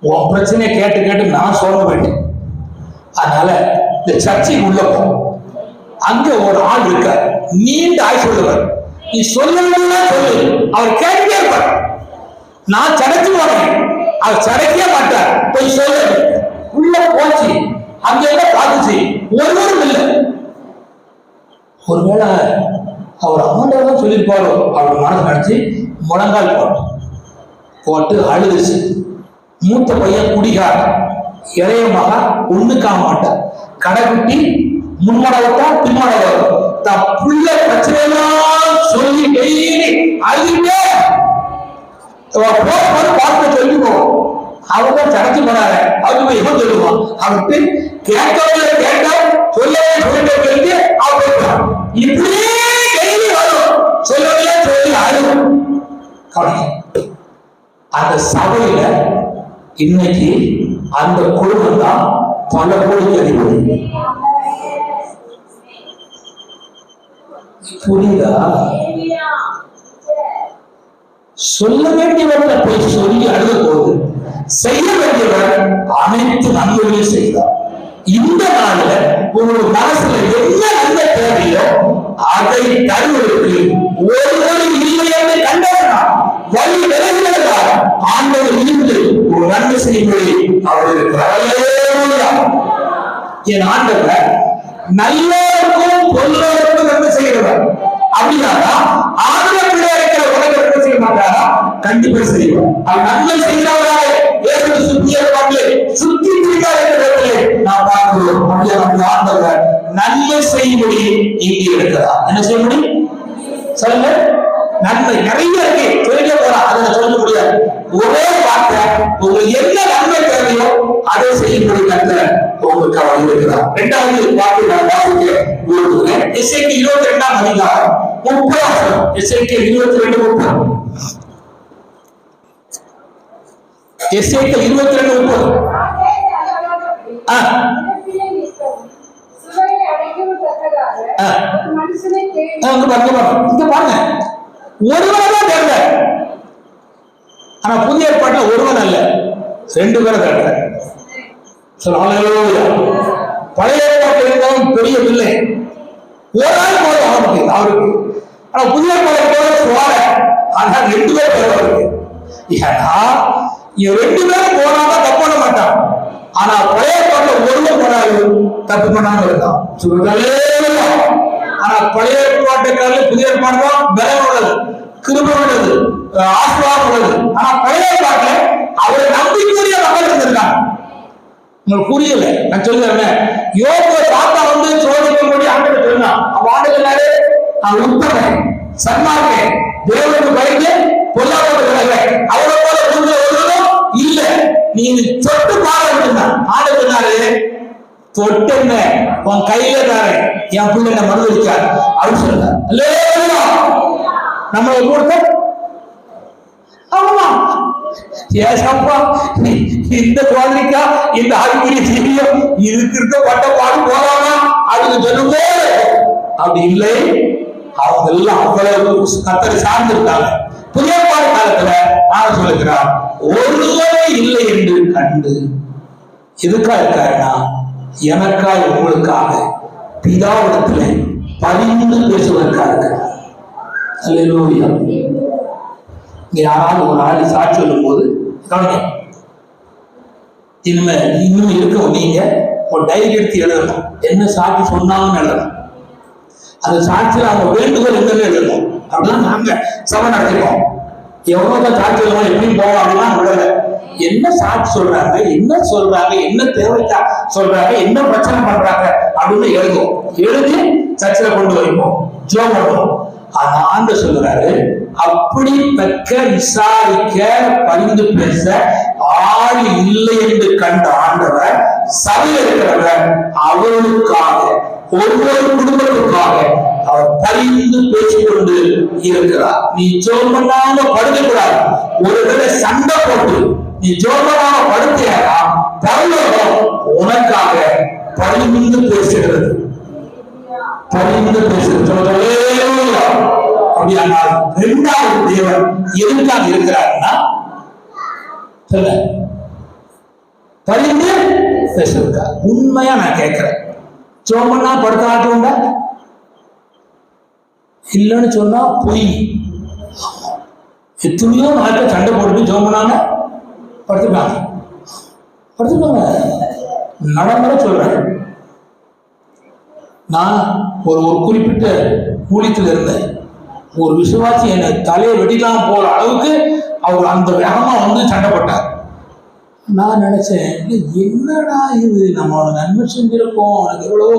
உன் பிரச்சனையை கேட்டு கேட்டு நான் சொல்ல வேண்டேன், அதனால இந்த சர்ச்சைக்கு உள்ள போ, அங்க ஒரு ஆள் இருக்கார், நீண்ட ஆய் சொல்லுவார், நீ சொல்லணும்னா சொல்லு, அவர் கேட்கவே இருப்பார். நான் சடைச்சு போறேன், அவர் சடைக்கவே மாட்டார், போய் சொல்லு. உள்ள போச்சு, அங்க என்ன பார்த்துச்சு, ஒருவரும் இல்லை. ஒருவேளை அவர் அம்மாண்டதான் சொல்லியிருப்பாரோ அவர் மனசு நினைச்சு முழங்கால் போட்டு அழுதுச்சு. மூத்த பையன் குடிகார, இளைய மகா ஒண்ணுக்காக மாட்டார், கடைக்குட்டி முன்மடவத்தா பின்மடவ தான் புள்ள பிரச்சனையெல்லாம் சொல்லி டெய்லி அழுதுட்டே பார்த்து சொல்லி போவோம். அவங்க சடைச்சு போறாங்க, அவருக்கு எப்ப சொல்லுவான், அவருக்கு கேட்கவே கேட்டா சொல்லவே சொல்லிட்டு அவர் இப்படியே டெய்லி வரும், சொல்லவே சொல்லி அழுகும். அந்த சபையில இன்னைக்கு அந்த குடும்பம் தான் பல கோடிக்கு அதிபதி. புரியுதா? சொல்ல வேண்டியவர்களை போய் சொல்லி அழுத போது செய்ய வேண்டியவர் அனைத்து நன்மைகளையும் செய்தார். இந்த நாளில உங்களுடைய மனசுல என்ன நன்மை தேவையோ அதை தருவதற்கு ஒருவரு இல்லை என்று கண்டவர்கள் வழி விலகினார். ஆண்டவர் இருந்து ஒரு நன்மை செய்யும்படி அவர்களுக்கு என் ஆண்டவர் நல்லோருக்கும் பொருளோருக்கும் நன்மை செய்கிறவர். அப்படின்னா ஆண்டவர் பிள்ளை இருக்கிற உலக நன்மை செய்ய மாட்டாரா? கண்டிப்பா செய்வார். அவர் நன்மை செய்கிறவராக சுத்தி நான் பார்க்கிறோம். ஆண்டவர் நன்மை செய்யும்படி இங்கே இருக்கிறார். என்ன செய்ய முடியும் சொல்லுங்க? நன்மை நிறைய இருக்கு, சொல்லிட்டே போறா, அதை சொல்ல முடியாது. ஒரே வார்த்தை, உங்களுக்கு என்ன நன்மை தேவையோ அதை செய்யும்படி கர்த்தர் உங்களுக்கு அவர் இருக்கிறார். இரண்டாவது வார்த்தை நான் வாசிக்க விரும்புகிறேன். எசேக்கியேல் 22ஆம் அதிகாரம் 30. எசேக்கியேல் 22:30. எசேக்கியேல் 22:30. ஒருவன் தேர்ந்த, ஆனா புதிய ஏற்பாட்டுல ஒருவன் அல்ல, 2 பேரை தேர்ந்த. பழைய ஏற்பாட்டில் இருந்தவன் பெரிய பிள்ளை, ஒரு ஆள் போதும் அவருக்கு. ஆனா புதிய ஏற்பாடு சுவார, ஆனா 2 பேர் தேர்ந்தவருக்கு. ஏன்னா 2 பேரும் போனாதான் தப்பு பண்ண மாட்டான். ஆனா பழைய ஏற்பாட்டில் ஒருவன் போனாரு தப்பு பண்ணாம இருந்தான். ஆனா பழைய ஏற்பாட்டுக்காரர்கள் புதிய ஏற்பாடு தான் பலம் உள்ளது, கிருபை உள்ளது, ஆசீர்வாதம் உள்ளது. ஆனா பழைய ஏற்பாட்டுல அவரை நம்பி உங்களுக்கு புரியல நான் சொல்லுறேன். யோபு தாத்தா சோதிக்கும்படி ஆண்டவர் சொன்னான். அவன் ஆண்டவர் அவன் உத்தமன், சன்மார்க்கன், தேவனுக்கு பயந்து பொல்லாதவர்கள், அவரை போல ஒருவரும் இல்ல, நீ தொட்டு பாருங்க. ஆண்டவர் சொன்னாரு, தொட்டுங்க உன் கையில தாரு, என் பிள்ளை என்ன மறுதளிக்காரு அப்படின்னு சொன்னார். நம்ம கொடுத்த ஆமா ஏசப்பா இந்த குழந்தைக்கா இந்த ஆய்வுரிய செய்தியும் இதுக்கு இருக்க பட்ட பாடு போறாங்க அதுக்கு சொல்லுங்க. அப்படி இல்லை, அவங்க எல்லாம் அவ்வளவு கத்தரை சார்ந்திருக்காங்க. புதிய பாட காலத்துல நான் சொல்லுகிறார், ஒருவரே இல்லை என்று கண்டு எதுக்கா இருக்காருன்னா எனக்காய் உங்களுக்காக பிதாவிடத்துல பரிந்து பேசுவதற்காக இருக்கிறார். அல்லேலூயா. இங்க யாராவது ஒரு ஆளு சாட்சி சொல்லும் போது இனிமே இன்னும் இருக்கும், நீங்க ஒரு டைரி எடுத்து எழுதணும், என்ன சாட்சி சொன்னாங்கன்னு எழுதணும். அந்த சாட்சியில் அவங்க வேண்டுகோள் என்னன்னு எழுதணும். அப்படிலாம் நாங்க சபை நடத்திருக்கோம். எவ்வளவு சாட்சி எழுதணும், எப்படியும் போவோம் அப்படிலாம் விடல. என்ன சாட்சி சொல்றாங்க, என்ன சொல்றாங்க, என்ன தேவைக்கா சொல்றாங்க, என்ன பிரச்சனை பண்றாங்க அப்படின்னு எழுதுவோம். எழுதி சர்ச்சில் கொண்டு வைப்போம், ஜெபம் பண்ணுவோம். ஆனா ஆண்டவர் சொல்றாரு, அப்படி தக்க விசாரிக்க பரிந்து பேச ஆள் இல்லை என்று கண்ட ஆண்டவர் சபையில் இருக்கிறவர் அவர்களுக்காக ஒவ்வொரு குடும்பத்துக்காக அவர் பரிந்து பேசிக்கொண்டு இருக்கிறார். நீ ஜெபம் பண்ணாம படுக்கக்கூடாது. ஒரு தடவை சண்டை போட்டு நீ ஜெபம் பண்ணாம படுத்தியா பரலோகம் உனக்காக பரிந்து பேசுகிறது, பரிந்து பேசுகிறது. அப்படியானால் இரண்டாவது தேவன் எதுக்காக இருக்கிறார்னா சொல்ல பரிந்து பேசுகிறார். உண்மையா நான் கேட்கிறேன், சோமன்னா படுத்த ஆட்டுண்டா இல்லைன்னு சொன்னா பொய். எத்தனையோ நாட்கள் சண்டை போட்டு ஜோமனான படுத்துட்டாங்க, படுத்துட்டாங்க. நடமுறை சொல்றேன். நான் ஒரு குறிப்பிட்ட ஊழியத்தில் இருந்தேன். ஒரு விசுவாசி என்னை தலையை வெட்டிக்கலாம் போற அளவுக்கு அவர் அந்த வேகமா சண்டை போட்டார். நான் நினைச்சேன், என்னடா இது, நம்ம நன்மை செஞ்சிருக்கோம், அவனுக்கு எவ்வளவோ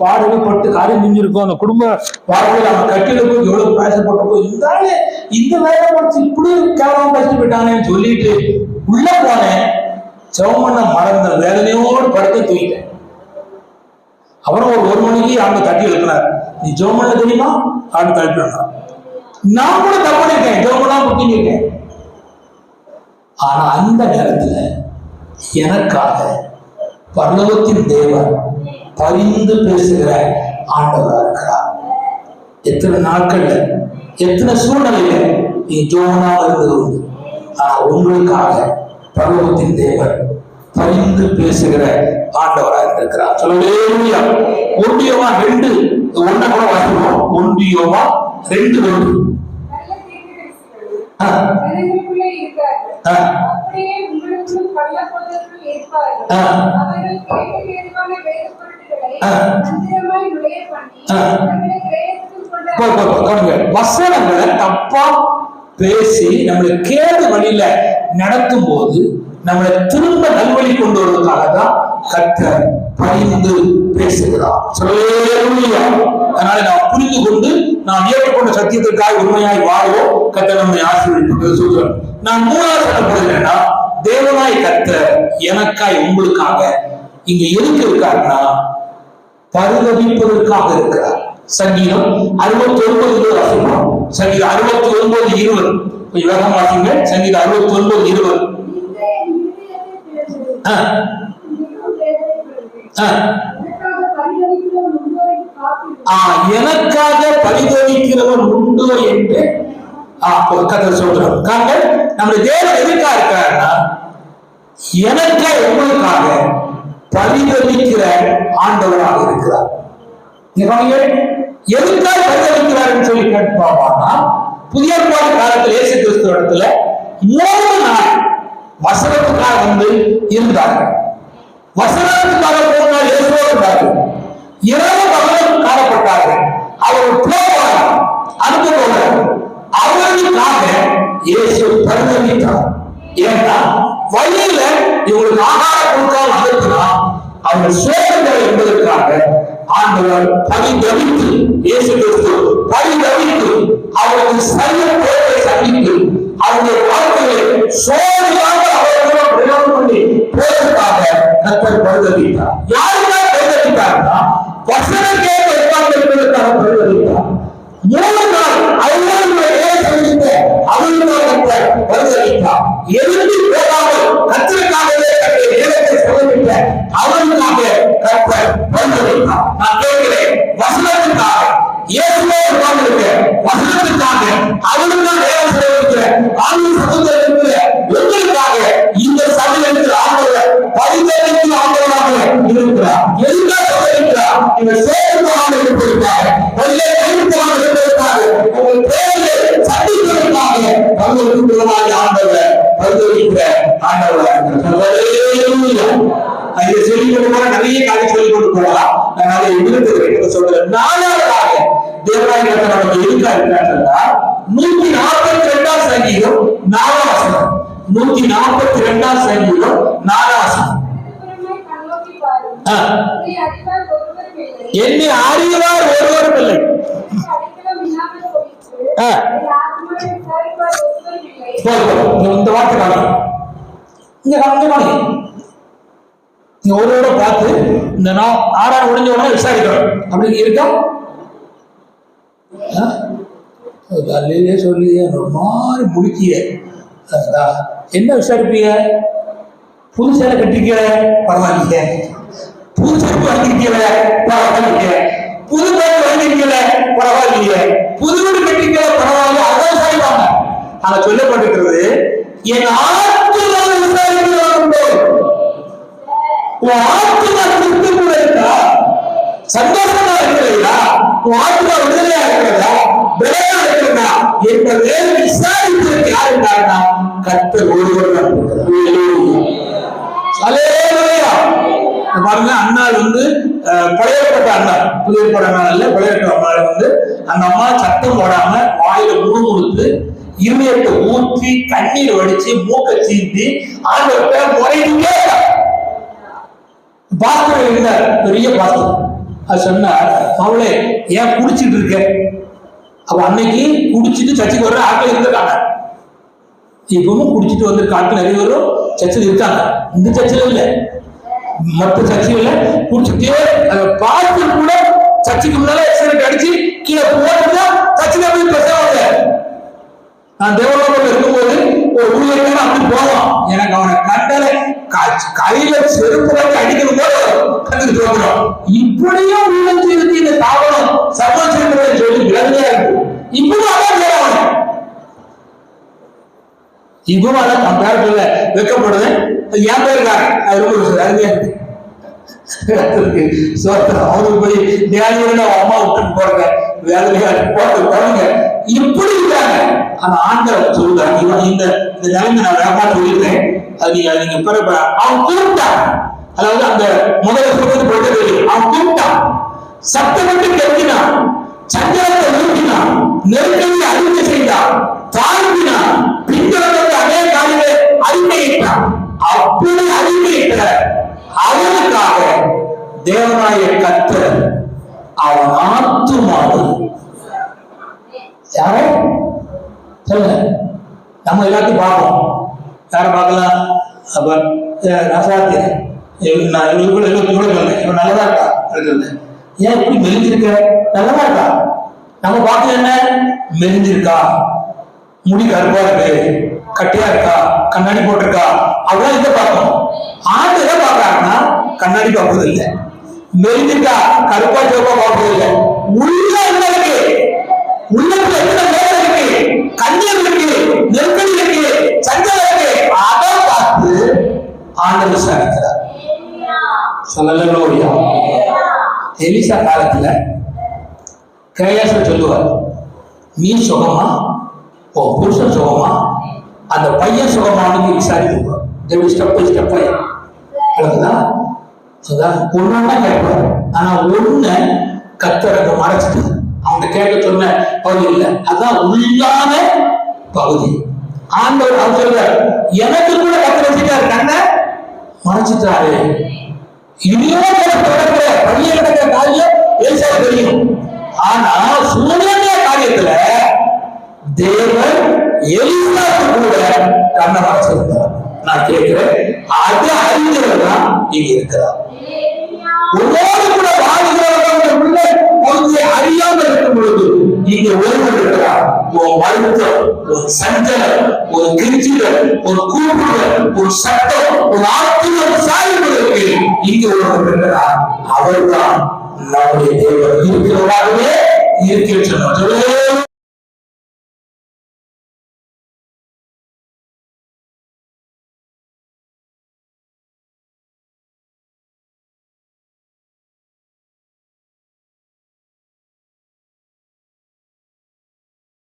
பாடுகள் பட்டு காரியம் செஞ்சிருக்கோம், அந்த குடும்ப வாழ்க்கையில் அவன் கட்டிடக்கும் எவ்வளவு பிரயாசப்பட்டிருக்கோம், இருந்தாலும் இந்த வேலை படிச்சு இப்படி கேவலமா பேசிட்டு போயிட்டானேன்னு சொல்லிட்டு உள்ள போனேன். சௌமண்ண மறந்த வேதனையோடு படுத்து தூக்கிட்டேன். அப்புறம் ஒரு மணிக்கு அவங்க தட்டி எழுப்பினார், நீ ஜோமண்ண தெரியுமா அப்படின்னு தட்டி வந்தான். நான் கூட தப்பு பண்ணிருக்கேன், ஜோமண்ணா புத்திருக்கேன். ஆனா அந்த நேரத்துல எனக்காக பரலோகத்தின் தேவன் பரிந்து பேசுகிற ஆண்டவராக இருக்கிறார். எத்தனை நாட்கள்ல எத்தனை சூழ்நிலையில நீ ஜோமனா இருந்தது, ஆனா உங்களுக்காக பரலோகத்தின் தேவன் பரிந்து பேசுகிற ஆண்டவராக இருந்திருக்கிறார். சொல்லலேலூயா. ஒன்றியோவா 2 ஒன்ன கூட வாசிப்போம். ஒன்றியோவா 2:2. வசனங்களை தப்பா பேசி நம்மளை கேடு வழியில நடத்தும் போது நம்மளை திரும்ப நல்வழி கொண்டு வருவதற்காக தான் கர்த்தர் பரிந்து பேசுகிறார். அதனால நாம் புரிந்து கொண்டு நாம் ஏற்றுக்கொண்ட சத்தியத்திற்காக உண்மையாய் வாழ்வோம். கர்த்தர் நம்மை ஆசீர்வதிப்பார் சொல்றார். நான் 3வது சொல்லப்படுகிறேன்னா, தேவனாய் கர்த்தர் எனக்காய் உங்களுக்காக இங்க எதுக்கு இருக்காருன்னா பரிதபிப்பதற்காக இருக்கிறார். சங்கீதம் 69 வாசிப்போம். சங்கீதம் 69:20 கொஞ்சம் வேகம் வாசிங்க. சங்கீதம் 69:20. எனக்காக பரிதவிக்கிறவன் உண்டோ என்று கதை சொல்றாங்க. நம்முடைய தேவன் எதுக்கா இருக்காருன்னா எனக்கா உங்களுக்காக பரிதவிக்கிற ஆண்டவராக இருக்கிறார். எதுக்காக பரிதவிக்கிறார் சொல்லி கேட்பாங்கன்னா, புதிய ஏற்பாடு காலத்தில் இயேசு கிறிஸ்து இடத்துல 3 நாள் வசனத்துக்காக இருந்தார்கள். வசனத்துக்காக 3 நாள் இருந்தார்கள். இரவு பகலும் காணப்பட்டார்கள். அவர் போவார் அனுப்புவார். அவர்களுக்காக இயேசு பரிதவித்தார். ஏன்னா வழியில இவங்களுக்கு ஆகாரம் கொடுக்காம அனுப்பினா அவர்கள் சோதனை என்பதற்காக ஆண்டவர் பரிதவித்து இயேசு கிறிஸ்து பரிதவித்து அவர்களுக்கு சரிய தேவை சந்தித்து அவருடைய வாழ்க்கையை சோதனையாக அவர்களும் பிரயோகம் பண்ணி போவதற்காக கர்த்தர் பரிதவித்தார். யாருக்காக பரிதவித்தார்னா வசனம் கேட்க என்பதற்காக பரிதவித்தார். 3 நாள் அவர்களுடைய சந்தித்த அவர்களுக்காக பரிதவித்தார். எழுதி போகாமல் கர்த்தருக்காகவே தன்னுடைய நேரத்தை செலவிட்ட அவர்களுக்காக கர்த்தர் பரிதவித்தார். நான் கேட்கிறேன், வசனத்துக்காக இயேசுவே உட்கார்ந்திருக்க வசனத்துக்காக அவர்களுக்காக நேரம் செலவழிக்கிற ஆண்டு சகோதரர் இருக்கிற உங்களுக்காக இந்த சபையில் ஆண்டவர் பரிதவித்து ஆண்டவராக இருக்கிறார். எதுக்காக இருக்கிறார்? நீங்கள் சேர்க்காக இருப்பதற்காக பல்வேறு கைவிட்டாக இருப்பதற்காக உங்கள் தேவையை சந்திப்பதற்காக அவர்களுக்கு ஆண்டவர் பரிதவிக்கிற ஆண்டவராக இருக்கிறார். இதை சொல்லிக் கொண்டு போற நிறைய காரியம் சொல்லிக் கொண்டு போகலாம். நான் அதை விரும்புகிறேன் சொல்றேன். 4வதாக தேவனாய் கர்த்தர் நமக்கு எதுக்கா இருக்கிறார்னா 142ஆம் சங்கீதம் 4ஆம் வசனம். 142ஆம் சங்கீதம் 4ஆம் வசனம். என்னை அறிவார் ஒருவரும் இல்லை. இந்த வார்த்தை காணும் இங்க காணும். ஒருவரை பார்த்து இந்த நான் 6 முடிஞ்ச உடனே விசாரிக்கிறோம் அப்படின்னு இருக்கா? காலையிலே சொல்லி ஒரு மாதிரி முடிக்கிய என்ன விசாரிப்பீங்க? புது சேலை கட்டிக்கிற பரவாயில்லையே, புது செருப்பு வாங்கிருக்கல பரவாயில்லையே, புது பேர் வாங்கிருக்கல பரவாயில்லையே, புது வீடு கட்டிக்கல பரவாயில்ல, அதான் விசாரிப்பாங்க. அங்க சொல்லப்பட்டிருக்கிறது என் ஆத்மா விசாரிக்கிறாங்க. உன் ஆத்மா திருப்திக்குள்ள இருக்கா? சந்தோஷமா இருக்கிறதா? உன் ஆத்மா விடுதலையா இருக்கிறதா? விளையா இருக்கிறதா என்பதை விசாரிப்பதற்கு யார் இருந்தாருன்னா கர்த்தர் ஒருவர் தான் பாருங்க. அண்ணாள் பழையப்பட்ட அண்ணாள், புதியப்பட்ட அண்ணாள் இல்ல, பழையப்பட்ட அண்ணாள் அந்த அம்மா சத்தம் போடாம வாயில முழுமுழுத்து இருமையத்தை ஊற்றி கண்ணீர் வடிச்சு மூக்க சீந்தி ஆண்டவர்கிட்ட முறையிலே பாஸ்கர் இருந்தார், பெரிய பாஸ்கர். அது சொன்னார், அவளே ஏன் குடிச்சிட்டு இருக்க? அவ அன்னைக்கு குடிச்சிட்டு சர்ச்சுக்கு வர்ற ஆட்கள் இருந்திருக்காங்க, இப்பவும் குடிச்சிட்டு வந்திருக்க ஆட்கள் நிறைய பேரும் சர்ச்சில் இருக்காங்க. இந்த சர்ச்சில் இல்ல, மற்ற சர்ச்சைகள்ல குடிச்சிட்டே பாஸ்கர் கூட சர்ச்சுக்கு முன்னால எக்ஸிடென்ட் அடிச்சு கீழே போட்டுதான் சர்ச்சுல போய் பேசுவாங்க. நான் தேவலோகத்தில் இருக்கும்போது ஒரு ஊழியர்கள் அப்படி போவான், எனக்கு அவனை கண்டலை கையில செருப்பு அடிக்கணும் போது கண்டுட்டு வந்துடும். இப்படியும் உள்ளது இருக்கு இந்த தாவரம் சமாச்சாரம் சொல்லி விளங்கியா இருக்கு. இப்பவும் அதான் வேற இப்பவும் அதான் கம்பேர் பண்ண வைக்கப்படுது. என் பேருக்காரு அது ரொம்ப அருமையா இருக்கு. அவருக்கு போய் நேரம் அம்மா விட்டு போறாங்க, வேலையா போட்டு போறாங்க, இப்படி இருக்காங்க. அந்த ஆண்கள் சொல்லுறாங்க, இந்த நிலைமை நான் வேகமா சொல்லியிருக்கேன், அது நீங்க பிறப்ப அவன் கூப்பிட்டான். அதாவது அந்த முதல்ல சொல்றது படுத்தது, அவன் கூப்பிட்டான், சத்தமிட்டு கெட்டினான், சஞ்சலத்தை ஊட்டினான், நெருக்கடியை அறிக்கை செய்தான், தாழ்த்தினான், பின்தொடர்ந்து அதே காலையில அறிக்கையிட்டான். அப்படி அறிக்கையிட்ட அவனுக்காக தேவனாய கர்த்தர் அவன் ஆத்துமாவை யார சொல்லுங்க. நம்ம எல்லாத்தையும் பார்ப்போம், யார பார்க்கலாம்? அப்ப ரசாத்திய நான் இவங்களுக்குள்ள 73 சொன்னேன், இவன் நல்லதா இருக்கா இருக்கிறது, ஏன் இப்படி மெலிஞ்சிருக்க? நல்லதா இருக்கா? நம்ம பார்த்து என்ன மெலிஞ்சிருக்கா, முடி கருப்பா இருக்கு, கட்டியா இருக்கா, கண்ணாடி போட்டிருக்கா, அவ்வளவு இதை பார்க்கணும். ஆண்டு எதை பார்க்கறாங்கன்னா கண்ணாடி பார்ப்பது இல்லை, மெலிஞ்சிருக்கா கருப்பா சிவப்பா பார்ப்பது இல்லை, உள்ள என்ன இருக்கு, உள்ளத்துல என்ன வேலை இருக்கு, கண்ணீர் இருக்கு, நெருக்கடி இருக்கு, சஞ்சலம் இருக்கு, அதை பார்த்து ஆண்டவர் விசாரிக்கிறார். சொல்லலோயா எலிசா காலத்துல கேயாச சொல்லுவார், நீ சுகமா, உன் புருஷன் சுகமா, அந்த பையன் சுகமானு விசாரிக்குவார். ஸ்டெப் பை ஸ்டெப் அதுதான் ஒன்னா கேட்பார். ஆனா ஒண்ணு கத்தரங்க மறைச்சிட்டு அவங்க கேட்க சொன்ன பகுதி இல்லை, அதான் உள்ளான பகுதி. ஆண்டவர் அவர் சொல்றார், எனக்கு கூட கத்தர் வச்சுட்டாரு, கண்ணை மறைச்சிட்டாரு. இன்னும் தொடர்புற பள்ளிய கிடக்கிற காரியம் ஏசா தெரியும். ஆனா சூழ்நிலை காரியத்துல தேவன் எலிசாவுக்கு கூட கண்ணை மறைச்சிருந்தார். நான் கேட்கிறேன், அது அறிஞர் தான் இங்க இருக்கிறார். உன்னோடு கூட வாழ்கிறவர்களுக்குள்ள கொஞ்சம் அறியாமல் இருக்கும் பொழுது இங்க ஒருவர் இருக்கிறார். ஒரு வருத்தம், ஒரு சஞ்சலம், ஒரு கிரிச்சிடல், ஒரு கூப்பிடுதல், ஒரு சட்டம், ஒரு ஆத்ம சாய்வுகளுக்கு இங்க ஒருவர் இருக்கிறார். அவர்தான் நம்முடைய தேவன் இருக்கிறவராகவே இருக்கின்ற